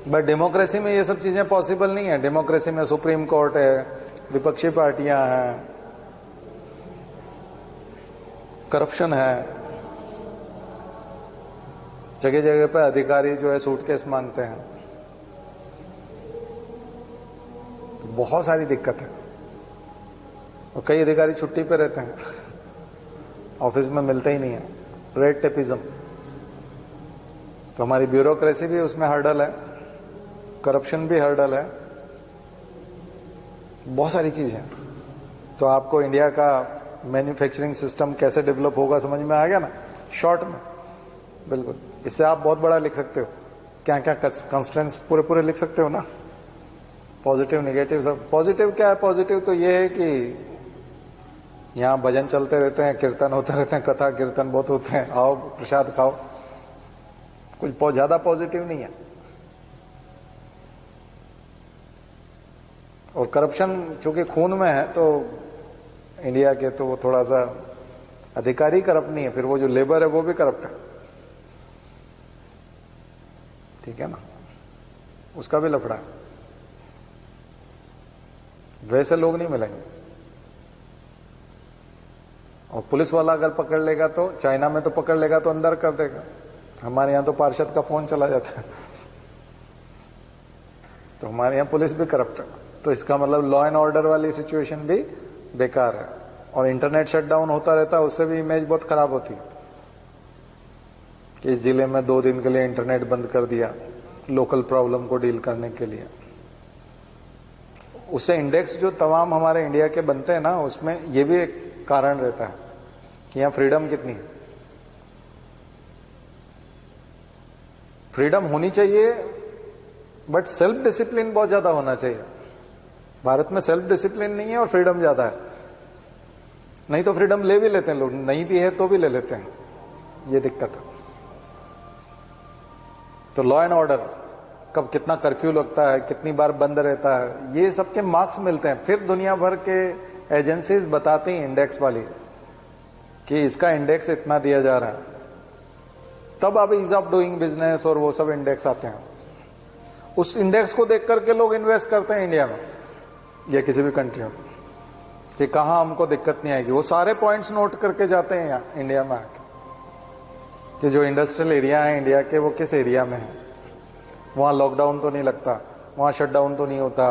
बट डेमोक्रेसी में ये सब चीजें पॉसिबल नहीं है। डेमोक्रेसी में सुप्रीम कोर्ट है, विपक्षी पार्टियां हैं, करप्शन है, जगह जगह पर अधिकारी जो है सूटकेस मांगते हैं, बहुत सारी दिक्कत है। और कई अधिकारी छुट्टी पे रहते हैं, ऑफिस में मिलते ही नहीं है। रेड टेपिज्म, तो हमारी ब्यूरोक्रेसी भी उसमें हर्डल है, करप्शन भी हर्डल है, बहुत सारी चीजें। तो आपको इंडिया का मैन्युफैक्चरिंग सिस्टम कैसे डेवलप होगा समझ में आ गया ना, शॉर्ट में। बिल्कुल, इससे आप बहुत बड़ा लिख सकते हो, क्या क्या कंस्ट्रेंट्स पूरे पूरे लिख सकते हो ना, पॉजिटिव नेगेटिव सब। पॉजिटिव क्या है? पॉजिटिव तो ये है कि यहाँ भजन चलते रहते हैं, कीर्तन होते रहते हैं, कथा कीर्तन बहुत होते हैं, आओ प्रसाद खाओ, कुछ ज्यादा पॉजिटिव नहीं है। और करप्शन चूंकि खून में है तो इंडिया के, तो वो थोड़ा सा अधिकारी करप्ट नहीं है, फिर वो जो लेबर है वो भी करप्ट है, ठीक है ना, उसका भी लफड़ा है। वैसे लोग नहीं मिलेंगे। और पुलिस वाला अगर पकड़ लेगा तो, चाइना में तो पकड़ लेगा तो अंदर कर देगा, हमारे यहां तो पार्षद का फोन चला जाता है। तो हमारे यहां पुलिस भी करप्ट है। तो इसका मतलब लॉ एंड ऑर्डर वाली सिचुएशन भी बेकार है। और इंटरनेट शटडाउन होता रहता है, उससे भी इमेज बहुत खराब होती है कि इस जिले में 2 दिन के लिए इंटरनेट बंद कर दिया लोकल प्रॉब्लम को डील करने के लिए। उससे इंडेक्स जो तमाम हमारे इंडिया के बनते हैं ना, उसमें यह भी एक कारण रहता है कि यहां फ्रीडम कितनी है। फ्रीडम होनी चाहिए, बट सेल्फ डिसिप्लिन बहुत ज्यादा होना चाहिए। भारत में सेल्फ डिसिप्लिन नहीं है और फ्रीडम ज्यादा है। नहीं तो फ्रीडम ले भी लेते हैं लोग, नहीं भी है तो भी ले लेते हैं, ये दिक्कत है। तो लॉ एंड ऑर्डर, कब कितना कर्फ्यू लगता है, कितनी बार बंद रहता है, ये सबके मार्क्स मिलते हैं। फिर दुनिया भर के एजेंसीज बताती हैं इंडेक्स वाली कि इसका इंडेक्स इतना दिया जा रहा है, तब अब ईज ऑफ डूइंग बिजनेस और वो सब इंडेक्स आते हैं। उस इंडेक्स को देख करके लोग इन्वेस्ट करते हैं इंडिया में या किसी भी कंट्री में, कि कहां हमको दिक्कत नहीं आएगी। वो सारे पॉइंट्स नोट करके जाते हैं यहाँ इंडिया में आके, कि जो इंडस्ट्रियल एरिया है इंडिया के वो किस एरिया में है, वहां लॉकडाउन तो नहीं लगता, वहां शटडाउन तो नहीं होता,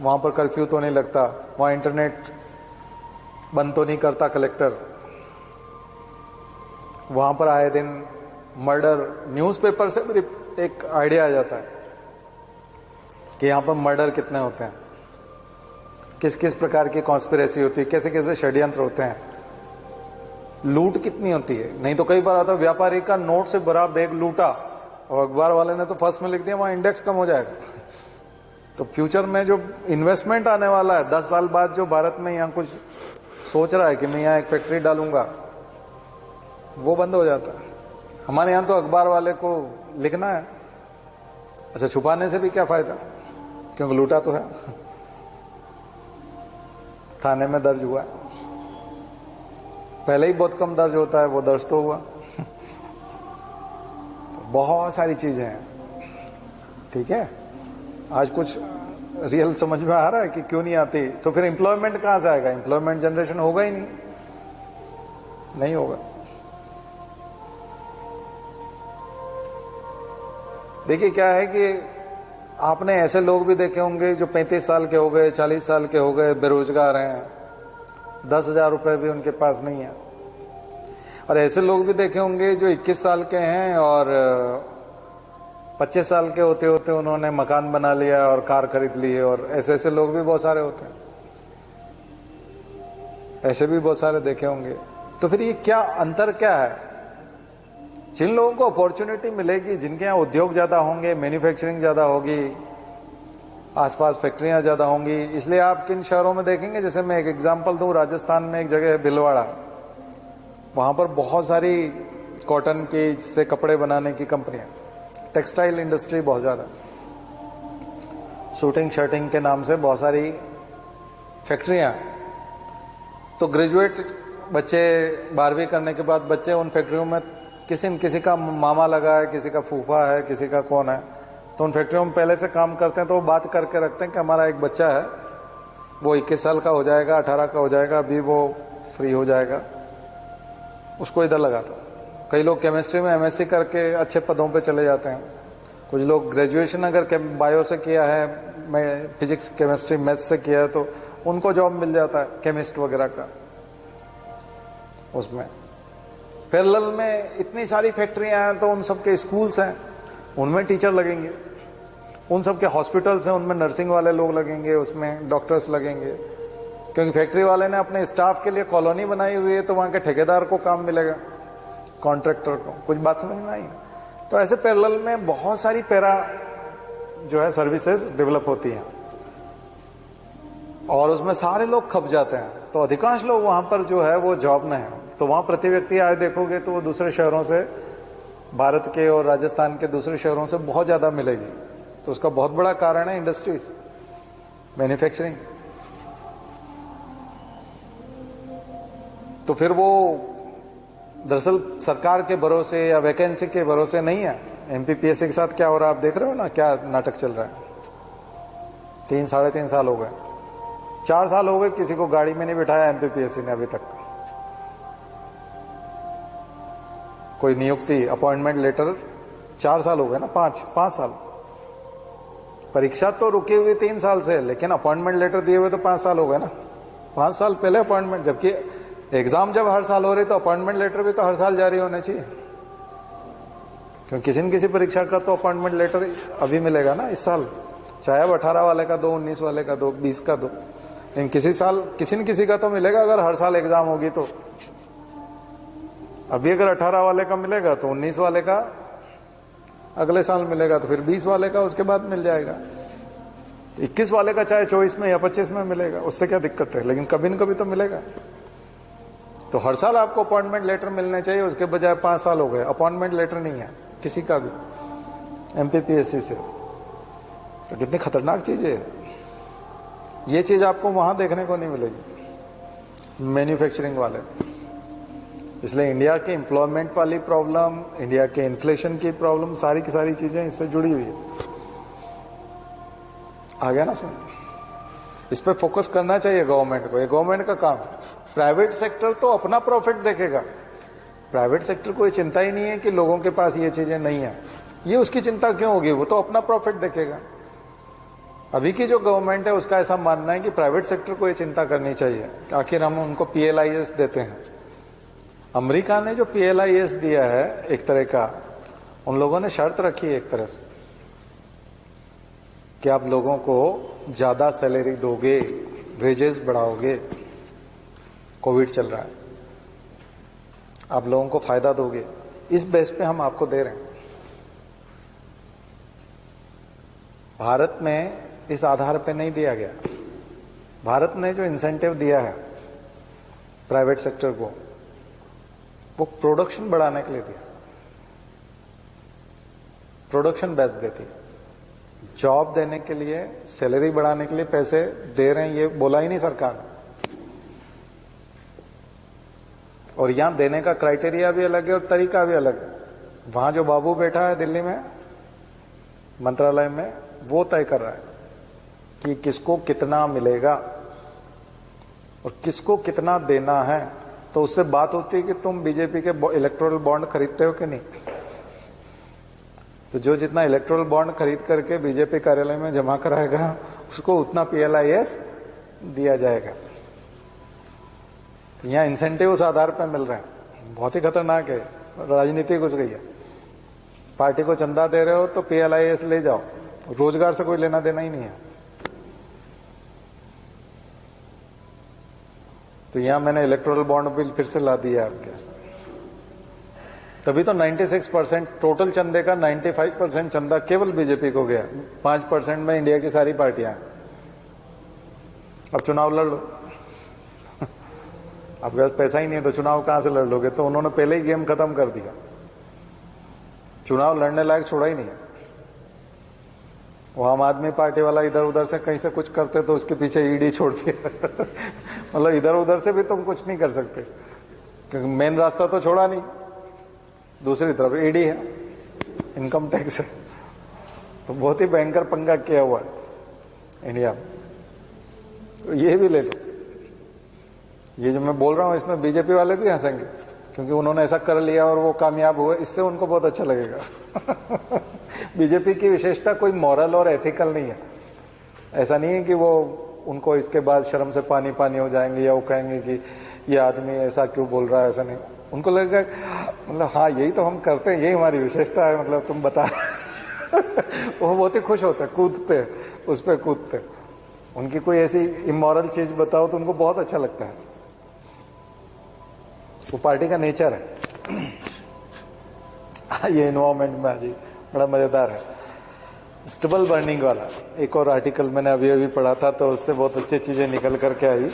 वहां पर कर्फ्यू तो नहीं लगता, वहां इंटरनेट बंद तो नहीं करता कलेक्टर, वहां पर आए दिन मर्डर। न्यूज़पेपर से भी एक आइडिया आ जाता है कि यहां पर मर्डर कितने होते हैं, किस किस प्रकार की कॉन्स्पिरेसी होती है, कैसे कैसे षड्यंत्र होते हैं, लूट कितनी होती है। नहीं तो कई बार आता है व्यापारी का नोट से भरा बैग लूटा और अखबार वाले ने तो फर्स्ट में लिख दिया वहां इंडेक्स कम हो जाएगा। तो फ्यूचर में जो इन्वेस्टमेंट आने वाला है 10 साल बाद, जो भारत में यहाँ कुछ सोच रहा है कि मैं यहाँ एक फैक्ट्री डालूंगा, वो बंद हो जाता है। हमारे यहाँ तो अखबार वाले को लिखना है, अच्छा छुपाने से भी क्या फायदा, क्योंकि लूटा तो है, थाने में दर्ज हुआ है, पहले ही बहुत कम दर्ज होता है, वो दर्ज तो हुआ। बहुत सारी चीजें हैं, ठीक है। आज कुछ रियल समझ में आ रहा है कि क्यों नहीं आती। तो फिर एम्प्लॉयमेंट कहां से आएगा? एम्प्लॉयमेंट जनरेशन होगा ही नहीं होगा। देखिए क्या है कि आपने ऐसे लोग भी देखे होंगे जो 35 साल के हो गए, 40 साल के हो गए, बेरोजगार हैं, 10,000 रुपए भी उनके पास नहीं है। और ऐसे लोग भी देखे होंगे जो 21 साल के हैं और 25 साल के होते होते उन्होंने मकान बना लिया और कार खरीद ली है। और ऐसे ऐसे लोग भी बहुत सारे होते हैं, ऐसे भी बहुत सारे देखे होंगे। तो फिर ये क्या अंतर क्या है? जिन लोगों को अपॉर्चुनिटी मिलेगी, जिनके यहाँ उद्योग ज्यादा होंगे, मैन्युफैक्चरिंग ज्यादा होगी, आसपास फैक्ट्रियां ज्यादा होंगी। इसलिए आप किन शहरों में देखेंगे, जैसे मैं एक एग्जांपल दूं, राजस्थान में एक जगह है भिलवाड़ा, वहां पर बहुत सारी कॉटन की से कपड़े बनाने की कंपनियां, टेक्सटाइल इंडस्ट्री बहुत ज्यादा, शूटिंग शर्टिंग के नाम से बहुत सारी फैक्ट्रियां। तो ग्रेजुएट बच्चे 12वीं करने के बाद बच्चे उन फैक्ट्रियों में, किसी न किसी का मामा लगा है, किसी का फूफा है, किसी का कौन है, तो उन फैक्ट्रियों में पहले से काम करते हैं। तो वो बात करके रखते हैं कि हमारा एक बच्चा है वो 21 साल का हो जाएगा, 18 का हो जाएगा, अभी वो फ्री हो जाएगा, उसको इधर लगा दो। कई लोग केमिस्ट्री में एमएससी करके अच्छे पदों पे चले जाते हैं। कुछ लोग ग्रेजुएशन अगर बायो से किया है, मैं फिजिक्स केमिस्ट्री मैथ्स से किया है, तो उनको जॉब मिल जाता है केमिस्ट वगैरह का। उसमें पैरेलल में इतनी सारी फैक्ट्रियां हैं, तो उन सबके स्कूल्स हैं, उनमें टीचर लगेंगे। उन सबके हॉस्पिटल्स हैं, उनमें नर्सिंग वाले लोग लगेंगे, उसमें डॉक्टर्स लगेंगे। क्योंकि फैक्ट्री वाले ने अपने स्टाफ के लिए कॉलोनी बनाई हुई है, तो वहां के ठेकेदार को काम मिलेगा, कॉन्ट्रैक्टर को। कुछ बात समझ में आई? तो ऐसे पैरेलल में बहुत सारी पैरा जो है सर्विसेज डेवलप होती हैं, और उसमें सारे लोग खप जाते हैं। तो अधिकांश लोग वहां पर जो है वो जॉब में है। तो वहां प्रति व्यक्ति आय देखोगे तो वो दूसरे शहरों से, भारत के और राजस्थान के दूसरे शहरों से बहुत ज्यादा मिलेगी। तो उसका बहुत बड़ा कारण है इंडस्ट्रीज, मैन्युफैक्चरिंग। तो फिर वो दरअसल सरकार के भरोसे या वैकेंसी के भरोसे नहीं है। एमपीपीएससी के साथ क्या हो रहा है आप देख रहे हो ना, क्या नाटक चल रहा है। 3-3.5 साल हो गए, 4 साल हो गए, किसी को गाड़ी में नहीं बिठाया एमपीपीएससी ने अभी तक। कोई नियुक्ति, अपॉइंटमेंट लेटर, 4 साल हो गए ना, 5 साल। परीक्षा तो रुकी हुई 3 साल से, लेकिन अपॉइंटमेंट लेटर दिए हुए तो 5 साल हो गए ना। 5 साल पहले अपॉइंटमेंट, जबकि एग्जाम जब हर साल हो रही तो अपॉइंटमेंट लेटर भी तो हर साल जारी होने चाहिए। क्योंकि किसी न किसी परीक्षा का तो अपॉइंटमेंट लेटर अभी मिलेगा ना इस साल, चाहे अब 18 वाले का दो, 19 वाले का दो, 20 का दो, लेकिन किसी साल किसी न किसी का तो मिलेगा। अगर हर साल एग्जाम होगी तो अभी अगर 18 वाले का मिलेगा तो 19 वाले का अगले साल मिलेगा, तो फिर 20 वाले का उसके बाद मिल जाएगा। 21 वाले का चाहे 24 में या 25 में मिलेगा, उससे क्या दिक्कत है, लेकिन कभी न कभी तो मिलेगा। तो हर साल आपको अपॉइंटमेंट लेटर मिलने चाहिए, उसके बजाय 5 साल हो गए अपॉइंटमेंट लेटर नहीं है किसी का भी एमपीपीएससी से। तो कितनी खतरनाक चीज है ये। चीज आपको वहां देखने को नहीं मिलेगी मैन्युफैक्चरिंग वाले। इसलिए इंडिया के एम्प्लॉयमेंट वाली प्रॉब्लम, इंडिया के इन्फ्लेशन की प्रॉब्लम, सारी की सारी चीजें इससे जुड़ी हुई है। आ गया ना समझ? इस पे फोकस करना चाहिए गवर्नमेंट को, ये गवर्नमेंट का काम है। प्राइवेट सेक्टर तो अपना प्रॉफिट देखेगा। प्राइवेट सेक्टर को ये चिंता ही नहीं है कि लोगों के पास ये चीजें नहीं है, ये उसकी चिंता क्यों होगी, वो तो अपना प्रॉफिट देखेगा। अभी की जो गवर्नमेंट है उसका ऐसा मानना है कि प्राइवेट सेक्टर को ये चिंता करनी चाहिए, आखिर हम उनको पीएलआईएस देते हैं। अमेरिका ने जो पीएलआईएस दिया है एक तरह का, उन लोगों ने शर्त रखी है एक तरह से कि आप लोगों को ज्यादा सैलरी दोगे, वेजेस बढ़ाओगे, कोविड चल रहा है, आप लोगों को फायदा दोगे, इस बेस पे हम आपको दे रहे हैं। भारत में इस आधार पे नहीं दिया गया। भारत ने जो इंसेंटिव दिया है प्राइवेट सेक्टर को, वो प्रोडक्शन बढ़ाने के लिए दिया, प्रोडक्शन बेस देती, जॉब देने के लिए, सैलरी बढ़ाने के लिए पैसे दे रहे हैं, ये बोला ही नहीं सरकार ने। और यहां देने का क्राइटेरिया भी अलग है और तरीका भी अलग है। वहां जो बाबू बैठा है दिल्ली में मंत्रालय में, वो तय कर रहा है कि किसको कितना मिलेगा और किसको कितना देना है। तो उससे बात होती है कि तुम बीजेपी के इलेक्टोरल बॉन्ड खरीदते हो कि नहीं। तो जो जितना इलेक्टोरल बॉन्ड खरीद करके बीजेपी कार्यालय में जमा कराएगा, उसको उतना पीएलआईएस दिया जाएगा। तो यहाँ इंसेंटिव उस आधार पर मिल रहे हैं। बहुत ही खतरनाक है, राजनीति घुस गई है। पार्टी को चंदा दे रहे हो तो पीएलआईएस ले जाओ, रोजगार से कोई लेना देना ही नहीं है। तो यहां मैंने इलेक्टोरल बॉन्ड बिल फिर से ला दिया आपके। तभी तो 96% टोटल चंदे का 95% चंदा केवल बीजेपी को गया, 5% में इंडिया की सारी पार्टियां। अब चुनाव लड़ लो। आपके पास पैसा ही नहीं है तो चुनाव कहां से लड़ लोगे। तो उन्होंने पहले ही गेम खत्म कर दिया, चुनाव लड़ने लायक छोड़ा ही नहीं। वो आम आदमी पार्टी वाला इधर उधर से कहीं से कुछ करते तो उसके पीछे ईडी छोड़ती है। मतलब इधर उधर से भी तुम कुछ नहीं कर सकते, क्योंकि मेन रास्ता तो छोड़ा नहीं। दूसरी तरफ ईडी है, इनकम टैक्स है। तो बहुत ही भयंकर पंगा किया हुआ है इंडिया में। ये भी ले लो। ये जो मैं बोल रहा हूं इसमें बीजेपी वाले भी हंसेंगे, क्योंकि उन्होंने ऐसा कर लिया और वो कामयाब हुए, इससे उनको बहुत अच्छा लगेगा। बीजेपी की विशेषता कोई मॉरल और एथिकल नहीं है। ऐसा नहीं है कि वो उनको इसके बाद शर्म से पानी पानी हो जाएंगे या वो कहेंगे कि ये आदमी ऐसा क्यों बोल रहा है, ऐसा नहीं। उनको लगेगा मतलब हाँ यही तो हम करते हैं, यही हमारी विशेषता है, मतलब तुम बता। वो बहुत ही खुश होते हैं, कूदते उस पर कूदते। उनकी कोई ऐसी इमोरल चीज बताओ तो उनको बहुत अच्छा लगता है। वो पार्टी का नेचर है। ये एनवायरमेंट में आज बड़ा मजेदार है। स्टबल बर्निंग वाला एक और आर्टिकल मैंने अभी पढ़ा था, तो उससे बहुत अच्छी चीजें निकल करके आई।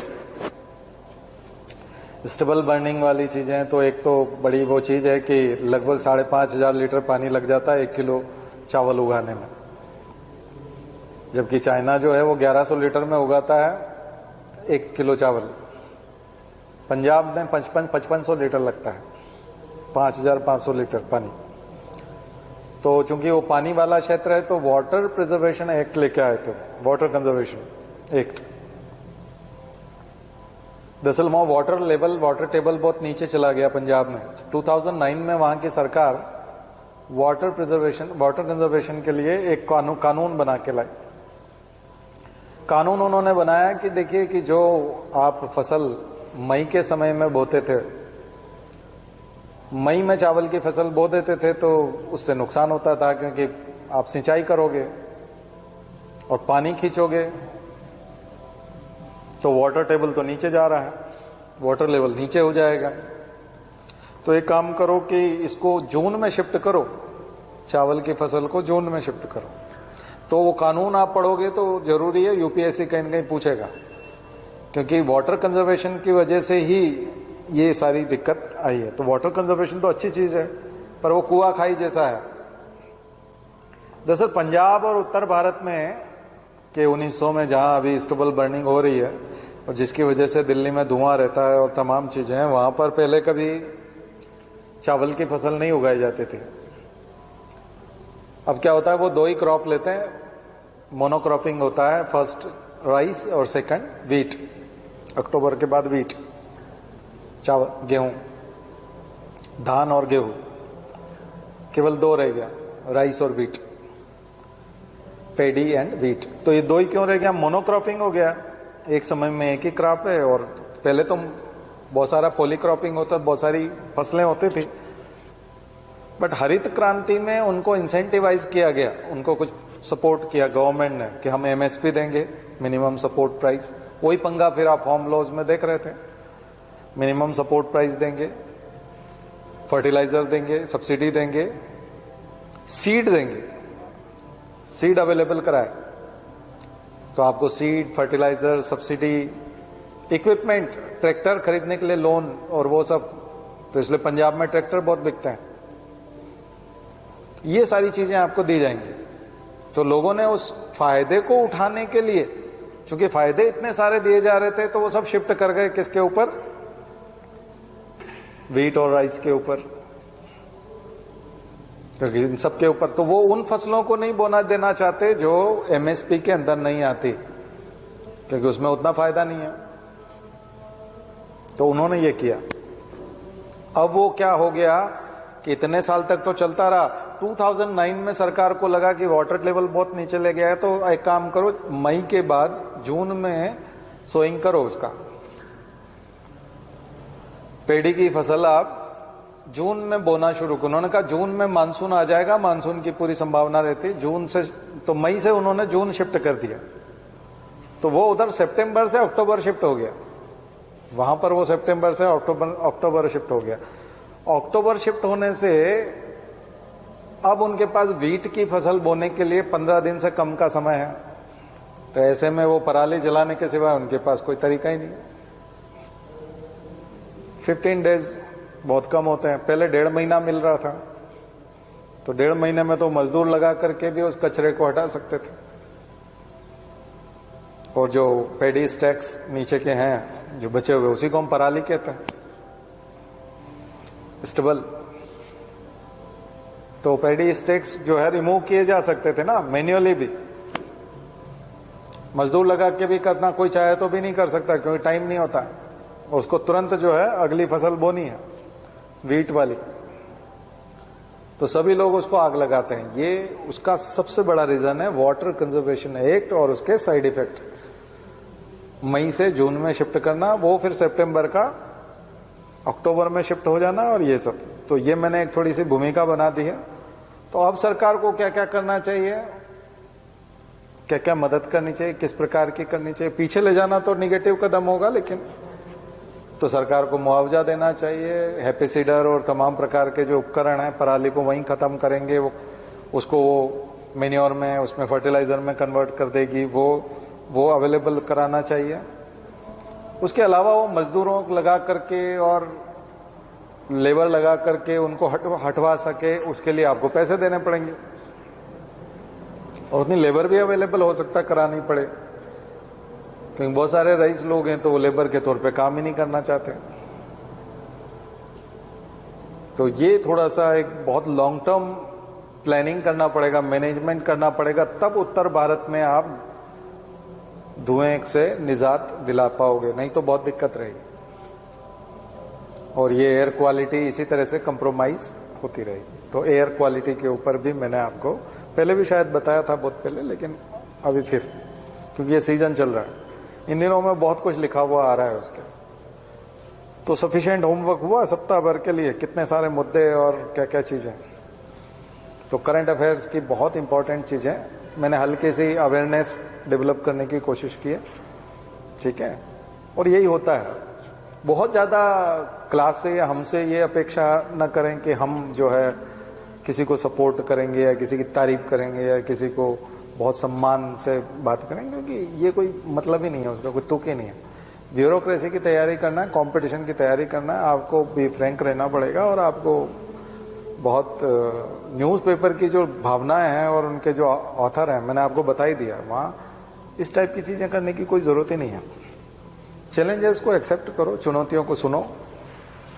स्टबल बर्निंग वाली चीजें तो एक तो बड़ी वो चीज है कि लगभग 5,500 लीटर पानी लग जाता है 1 किलो चावल उगाने में, जबकि चाइना जो है वो 1100 लीटर में उगाता है 1 किलो चावल। पंजाब में 5500 लीटर लगता है, 5500 लीटर पानी। तो चूंकि वो पानी वाला क्षेत्र है तो वाटर प्रिजर्वेशन एक्ट लेके आए थे, वाटर कंजर्वेशन एक्ट। दरअसल वहां वाटर टेबल बहुत नीचे चला गया पंजाब में। 2009 में वहां की सरकार वाटर कंजर्वेशन के लिए एक कानून बना के लाई। कानून उन्होंने बनाया कि देखिए कि जो आप फसल मई के समय में बोते थे, मई में चावल की फसल बो देते थे तो उससे नुकसान होता था, क्योंकि आप सिंचाई करोगे और पानी खींचोगे तो वाटर टेबल तो नीचे जा रहा है, वाटर लेवल नीचे हो जाएगा। तो एक काम करो कि इसको जून में शिफ्ट करो, चावल की फसल को जून में शिफ्ट करो। तो वो कानून आप पढ़ोगे तो जरूरी है यूपीएससी कहीं न कहीं पूछेगा, क्योंकि वाटर कंजर्वेशन की वजह से ही ये सारी दिक्कत आई है। तो वाटर कंजर्वेशन तो अच्छी चीज है, पर वो कुआं खाई जैसा है। दरअसल पंजाब और उत्तर भारत में के 1900 में जहां अभी स्टबल बर्निंग हो रही है और जिसकी वजह से दिल्ली में धुआं रहता है और तमाम चीजें हैं, वहां पर पहले कभी चावल की फसल नहीं उगाई जाती थी। अब क्या होता है, वो 2 ही क्रॉप लेते हैं, मोनोक्रॉपिंग होता है, फर्स्ट राइस और सेकंड व्हीट। अक्टूबर के बाद व्हीट, चावल, गेहूं, धान और गेहूं, केवल 2 रह गया, राइस और व्हीट, पेडी एंड व्हीट। तो ये 2 ही क्यों रह गया? मोनोक्रॉपिंग हो गया, एक समय में एक ही क्रॉप है। और पहले तो बहुत सारा पॉलीक्रॉपिंग होता, बहुत सारी फसलें होती थी। बट हरित क्रांति में उनको इंसेंटिवाइज किया गया, उनको कुछ सपोर्ट किया गवर्नमेंट ने कि हम एमएसपी देंगे, मिनिमम सपोर्ट प्राइस। वही पंगा फिर आप फार्म लॉज में देख रहे थे, मिनिमम सपोर्ट प्राइस देंगे, फर्टिलाइजर देंगे, सब्सिडी देंगे, सीड देंगे, सीड अवेलेबल कराए तो आपको seed, fertiliser, subsidy, equipment, tractor खरीदने के लिए लोन और वो सब। तो इसलिए पंजाब में ट्रैक्टर बहुत बिकते हैं। ये सारी चीजें आपको दी जाएंगी। तो लोगों ने उस फायदे को उठाने के लिए, क्योंकि फायदे इतने सारे दिए जा रहे थे, तो वो सब शिफ्ट कर गए किसके ऊपर? व्हीट और राइस के ऊपर, क्योंकि इन सब के ऊपर। तो वो उन फसलों को नहीं बोना देना चाहते जो एमएसपी के अंदर नहीं आती, क्योंकि उसमें उतना फायदा नहीं है। तो उन्होंने ये किया। अब वो क्या हो गया कि इतने साल तक तो चलता रहा। 2009 में सरकार को लगा कि वाटर लेवल बहुत नीचे ले गया है, तो एक काम करो, मई के बाद जून में सोइंग करो उसका, पेड़ी की फसल आप जून में बोना शुरू करो। उन्होंने कहा जून में मानसून आ जाएगा, मानसून की पूरी संभावना रहती जून से। तो मई से उन्होंने जून शिफ्ट कर दिया, तो वो उधर सितंबर से अक्टूबर शिफ्ट हो गया। वहां पर वो सितंबर से अक्टूबर शिफ्ट हो गया। अक्टूबर शिफ्ट होने से अब उनके पास व्हीट की फसल बोने के लिए 15 दिन से कम का समय है। तो ऐसे में वो पराली जलाने के सिवा उनके पास कोई तरीका ही नहीं। 15 डेज बहुत कम होते हैं। पहले 1.5 महीना मिल रहा था, तो 1.5 महीने में तो मजदूर लगा करके भी उस कचरे को हटा सकते थे। और जो पेडी स्टैक्स नीचे के हैं जो बचे हुए, उसी को हम पराली कहते हैं, स्टबल। तो पेडी स्टैक्स जो है रिमूव किए जा सकते थे ना, मैन्युअली भी। मजदूर लगा के भी करना कोई चाहे तो भी नहीं कर सकता, क्योंकि टाइम नहीं होता, उसको तुरंत जो है अगली फसल बोनी है वीट वाली, तो सभी लोग उसको आग लगाते हैं। ये उसका सबसे बड़ा रीजन है वाटर कंजर्वेशन एक्ट और उसके साइड इफेक्ट। मई से जून में शिफ्ट करना, वो फिर सितंबर का अक्टूबर में शिफ्ट हो जाना, और ये सब। तो ये मैंने एक थोड़ी सी भूमिका बना दी है। तो अब सरकार को क्या क्या करना चाहिए, क्या क्या मदद करनी चाहिए, किस प्रकार की करनी चाहिए। पीछे ले जाना तो निगेटिव कदम होगा, लेकिन तो सरकार को मुआवजा देना चाहिए। हैपेसीडर और तमाम प्रकार के जो उपकरण हैं, पराली को वहीं खत्म करेंगे, वो उसको मेन्योर में, उसमें फर्टिलाइजर में कन्वर्ट कर देगी, वो अवेलेबल कराना चाहिए। उसके अलावा वो मजदूरों को लगा करके और लेबर लगा करके उनको हटवा सके, उसके लिए आपको पैसे देने पड़ेंगे, और उतनी लेबर भी अवेलेबल हो सकता है करानी पड़े, क्योंकि बहुत सारे रईस लोग हैं तो वो लेबर के तौर पे काम ही नहीं करना चाहते। तो ये थोड़ा सा एक बहुत लॉन्ग टर्म प्लानिंग करना पड़ेगा, मैनेजमेंट करना पड़ेगा, तब उत्तर भारत में आप धुएं से निजात दिला पाओगे, नहीं तो बहुत दिक्कत रहेगी। और ये एयर क्वालिटी इसी तरह से कंप्रोमाइज होती रहेगी। तो एयर क्वालिटी के ऊपर भी मैंने आपको पहले भी शायद बताया था, बहुत पहले, लेकिन अभी फिर, क्योंकि ये सीजन चल रहा है, इन दिनों में बहुत कुछ लिखा हुआ आ रहा है उसके। तो सफिशिएंट होमवर्क हुआ सप्ताह भर के लिए, कितने सारे मुद्दे और क्या क्या चीजें। तो करंट अफेयर्स की बहुत इंपॉर्टेंट चीजें मैंने हल्की सी अवेयरनेस डेवलप करने की कोशिश की है, ठीक है। और यही होता है, बहुत ज्यादा क्लास से या हमसे ये अपेक्षा न करें कि हम जो है किसी को सपोर्ट करेंगे या किसी की तारीफ करेंगे या किसी को बहुत सम्मान से बात करेंगे, क्योंकि ये कोई मतलब ही नहीं है, उसका कोई तुक ही नहीं है। ब्यूरोक्रेसी की तैयारी करना है, कंपटीशन की तैयारी करना है, आपको भी फ्रैंक रहना पड़ेगा, और आपको बहुत न्यूज़पेपर की जो भावनाएं हैं और उनके जो ऑथर हैं, मैंने आपको बता ही दिया, वहाँ इस टाइप की चीजें करने की कोई जरूरत ही नहीं है। चैलेंजेस को एक्सेप्ट करो, चुनौतियों को सुनो,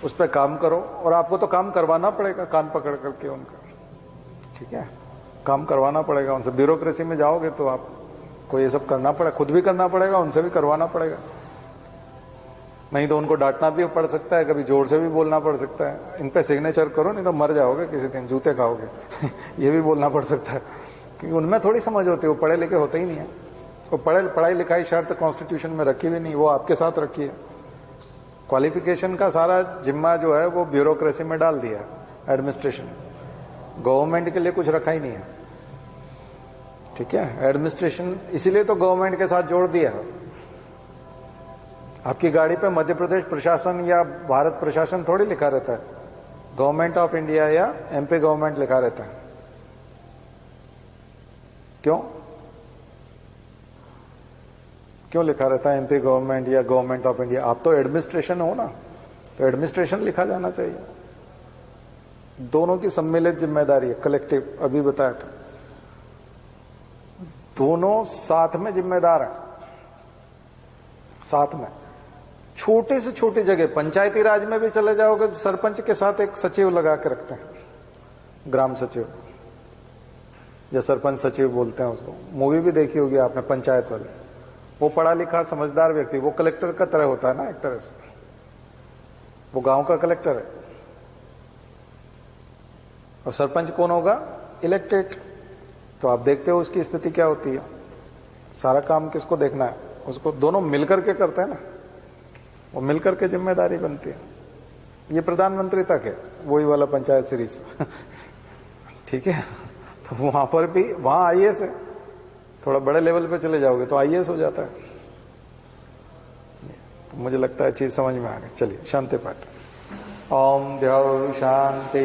उस पर काम करो, और आपको तो काम करवाना पड़ेगा कान पकड़ करके उनका, ठीक है, काम करवाना पड़ेगा उनसे। ब्यूरोक्रेसी में जाओगे तो आपको ये सब करना पड़ेगा, खुद भी करना पड़ेगा, उनसे भी करवाना पड़ेगा, नहीं तो उनको डांटना भी पड़ सकता है, कभी जोर से भी बोलना पड़ सकता है, इन पे सिग्नेचर करो नहीं तो मर जाओगे किसी दिन, जूते खाओगे ये भी बोलना पड़ सकता है, क्योंकि उनमें थोड़ी समझ होती है, वो पढ़े लिखे होते ही नहीं है। वो पढ़ाई लिखाई शर्त कॉन्स्टिट्यूशन में रखी भी नहीं, वो आपके साथ रखी है। क्वालिफिकेशन का सारा जिम्मा जो है वो ब्यूरोक्रेसी में डाल दिया है एडमिनिस्ट्रेशन, गवर्नमेंट के लिए कुछ रखा ही नहीं है, ठीक है। एडमिनिस्ट्रेशन इसीलिए तो गवर्नमेंट के साथ जोड़ दिया है। आपकी गाड़ी पे मध्य प्रदेश प्रशासन या भारत प्रशासन थोड़ी लिखा रहता है, गवर्नमेंट ऑफ इंडिया या एमपी गवर्नमेंट लिखा रहता है। क्यों लिखा रहता है एमपी गवर्नमेंट या गवर्नमेंट ऑफ इंडिया? आप तो एडमिनिस्ट्रेशन हो ना, तो एडमिनिस्ट्रेशन लिखा जाना चाहिए। दोनों की सम्मिलित जिम्मेदारी है, कलेक्टिव, अभी बताया था, दोनों साथ में जिम्मेदार हैं, साथ में। छोटे से छोटी जगह, पंचायती राज में भी चले जाओगे तो सरपंच के साथ एक सचिव लगा के रखते हैं, ग्राम सचिव या सरपंच सचिव बोलते हैं उसको। मूवी भी देखी होगी आपने पंचायत वाले, वो पढ़ा लिखा समझदार व्यक्ति, वो कलेक्टर का तरह होता है ना एक तरह से, वो गांव का कलेक्टर है। और सरपंच कौन होगा? इलेक्टेड। तो आप देखते हो उसकी स्थिति क्या होती है, सारा काम किसको देखना है? उसको। दोनों मिलकर के करते हैं ना, वो मिलकर के जिम्मेदारी बनती है। ये प्रधानमंत्री तक है, वही वाला पंचायत सीरीज ठीक है। तो वहां पर भी, वहां आईएएस है, थोड़ा बड़े लेवल पे चले जाओगे तो आईएएस हो जाता है। तो मुझे लगता है चीज समझ में आ गई। चलिए शांति पाठ। ओम देव शांति।